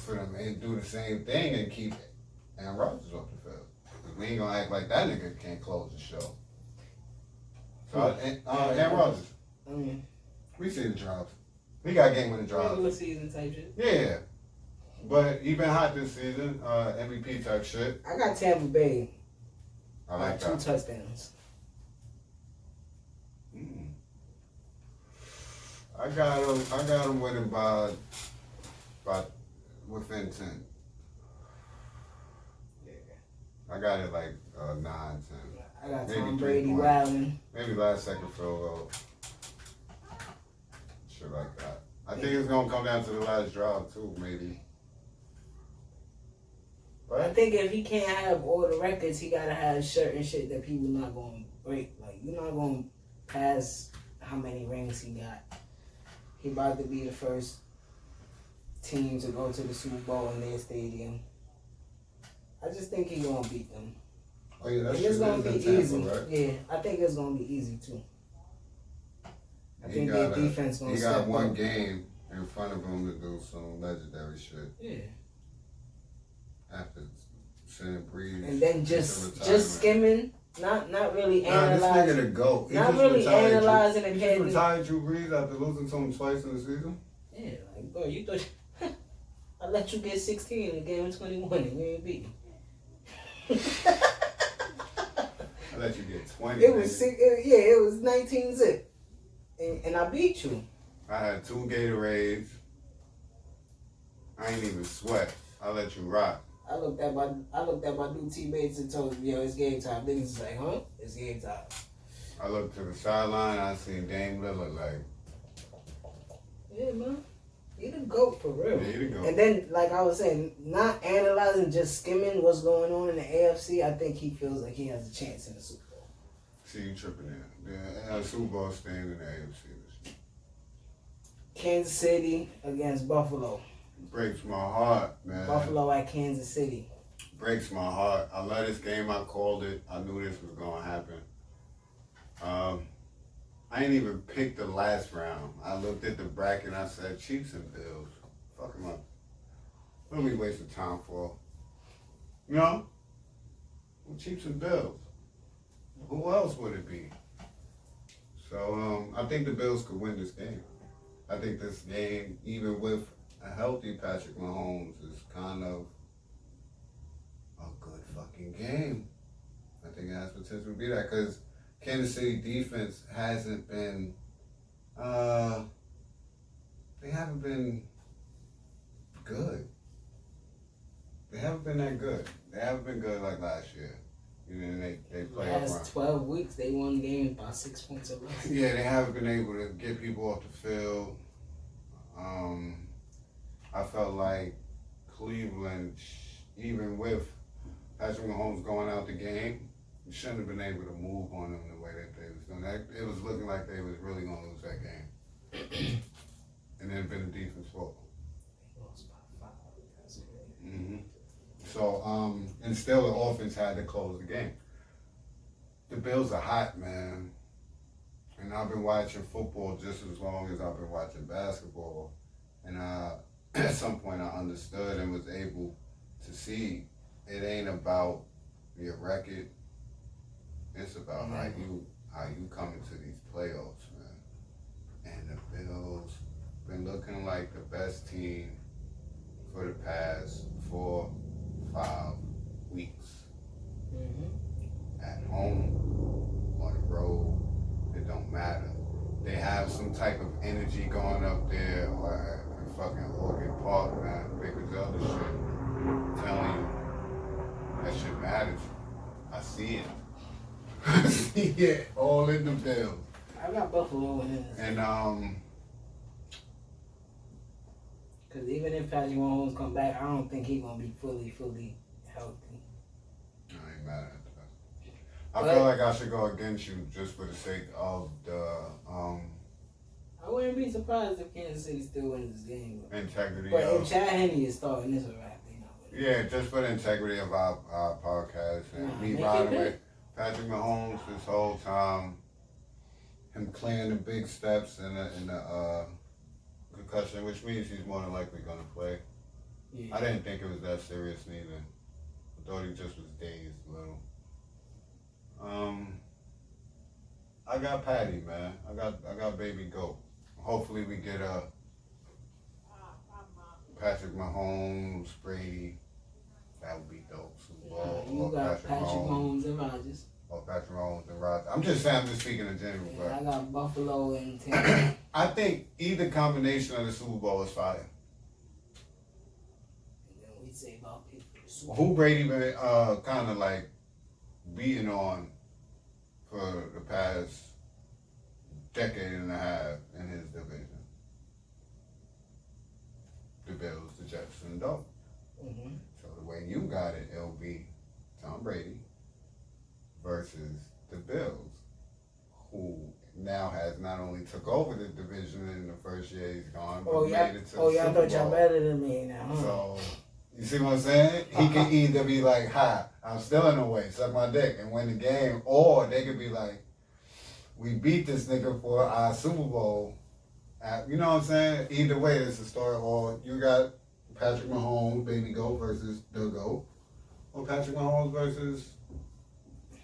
For them and do the same thing and keep Aaron Rodgers off the field. Because we ain't gonna act like that nigga can't close the show. So Aaron Rodgers. We see the drops. He got game winning drops. Regular season type shit. Yeah. But he been hot this season. MVP type shit. I got Tampa Bay. I like 2 touchdowns. I got him winning by within 10. Yeah. I got it like 9, 10. I got maybe Tom 3 Brady points. wilding. Maybe last second field goal. Shit like that. I think it's gonna come down to the last drive too, maybe. But I think if he can't have all the records, he gotta have certain shit that people not gonna break. Like you're not gonna pass how many rings he got. He about to be the first team to go to the Super Bowl in their stadium. I just think he's gonna beat them. Oh yeah, that's it's gonna be easy. Right? Yeah, I think it's gonna be easy too. I think their defense gonna. He got one game in front of him to do some legendary shit. Yeah. After sending Breeze. And then just skimming, not really analyzing. This nigga the GOAT. Not really analyzing and heading. He just retired Drew Brees after losing to him twice in the season. Yeah, like bro, you thought I let you get 16 in game 21 and you ain't beat me. I let you get 20. It was it was 19-zip. And I beat you. I had 2 Gatorades. I ain't even sweat. I let you rock. I looked at my new teammates and told them, yo, it's game time. Niggas was like, huh? It's game time. I looked to the sideline, I seen Dame Lillard like, yeah, man. He the GOAT for real. Yeah, he the GOAT. And then, like I was saying, not analyzing, just skimming what's going on in the AFC, I think he feels like he has a chance in the Super Bowl. See you tripping there. The Super Bowl staying in the AFC this year. Kansas City against Buffalo. Breaks my heart, man. Buffalo at Kansas City. Breaks my heart. I love this game. I called it. I knew this was going to happen. I ain't even picked the last round. I looked at the bracket and I said, Chiefs and Bills. Fuck them up. What are we wasting time for? You know? Chiefs and Bills. Who else would it be? So I think the Bills could win this game. I think this game, even with a healthy Patrick Mahomes, is kind of a good fucking game. I think it has potential to be that because Kansas City defense hasn't been, they haven't been good. They haven't been that good. They haven't been good like last year. You know, they play up last 12 weeks, they won games by 6 points or less. Yeah, they haven't been able to get people off the field. I felt like Cleveland, even with Patrick Mahomes going out the game, shouldn't have been able to move on them the way that they was doing. It was looking like they was really going to lose that game. And then been the defense fault. Mm-hmm. So, and still the offense had to close the game. The Bills are hot, man. And I've been watching football just as long as I've been watching basketball. And at some point I understood and was able to see it ain't about your record. It's about how you come into these playoffs, man. And the Bills been looking like the best team for the past 4-5 weeks. Mm-hmm. At home, on the road, it don't matter. They have some type of energy going up there or in fucking Orchid Park, man. Big as other shit. I'm telling you, see it. I see it all in the Bills. I got Buffalo in this. And Because even if Patrick Mahomes come back, I don't think he's gonna be fully healthy. I ain't mad at that. I feel like I should go against you just for the sake of the I wouldn't be surprised if Kansas City still wins this game. integrity. But if Chad Henne is starting, it's a wrap. Yeah, just for the integrity of our podcast and me riding with Patrick Mahomes this whole time, him clearing the big steps in the concussion, which means he's more than likely gonna play. Yeah. I didn't think it was that serious neither. I thought he just was dazed a little. I got Patty, man. I got baby goat. Hopefully we get a Patrick Mahomes, Brady. That would be dope. Super Bowl. You got Patrick Mahomes and Rodgers. Or Patrick Mahomes and Rodgers. I'm just speaking in general. Yeah, I got Buffalo and Tampa. I think either combination of the Super Bowl is fire. And then we say about people. Who Brady been kind of like beating on for the past decade and a half in his division? The Bills, the Jets, and the Dolphins. Mm-hmm. So the way you got it, it'll be Tom Brady versus the Bills, who now has not only took over the division in the first year he's gone, but made it to the Super Bowl. I thought y'all better than me now. Huh? So, you see what I'm saying? He could either be like, "Ha, I'm still in the way, suck my dick," and win the game, or they could be like, "We beat this nigga for our Super Bowl." You know what I'm saying? Either way, it's a story. Or you got Patrick Mahomes, baby GOAT versus the GOAT, or Patrick Mahomes versus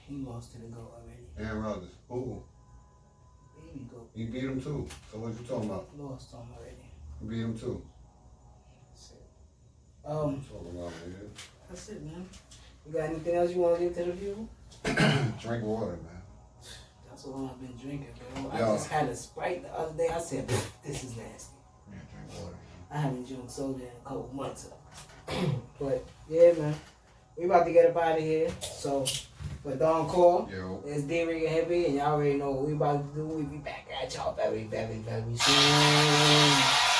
he lost to the GOAT already. Aaron Rodgers. Who? Baby GOAT. You beat him too. So what you talking about? Lost to him already. You beat him too. That's it. Talking about, man. That's it, man. You got anything else you want to give to the people? Drink water, man. That's all I've been drinking, bro. I just had a Sprite the other day. I said, this is nasty. Yeah, drink water. I haven't drunk soda in a couple months. But, yeah, man. We about to get up out of here. So, for Thedoncore, it's Dricanhippie, and y'all already know what we about to do. We'll be back at y'all very, very, very soon.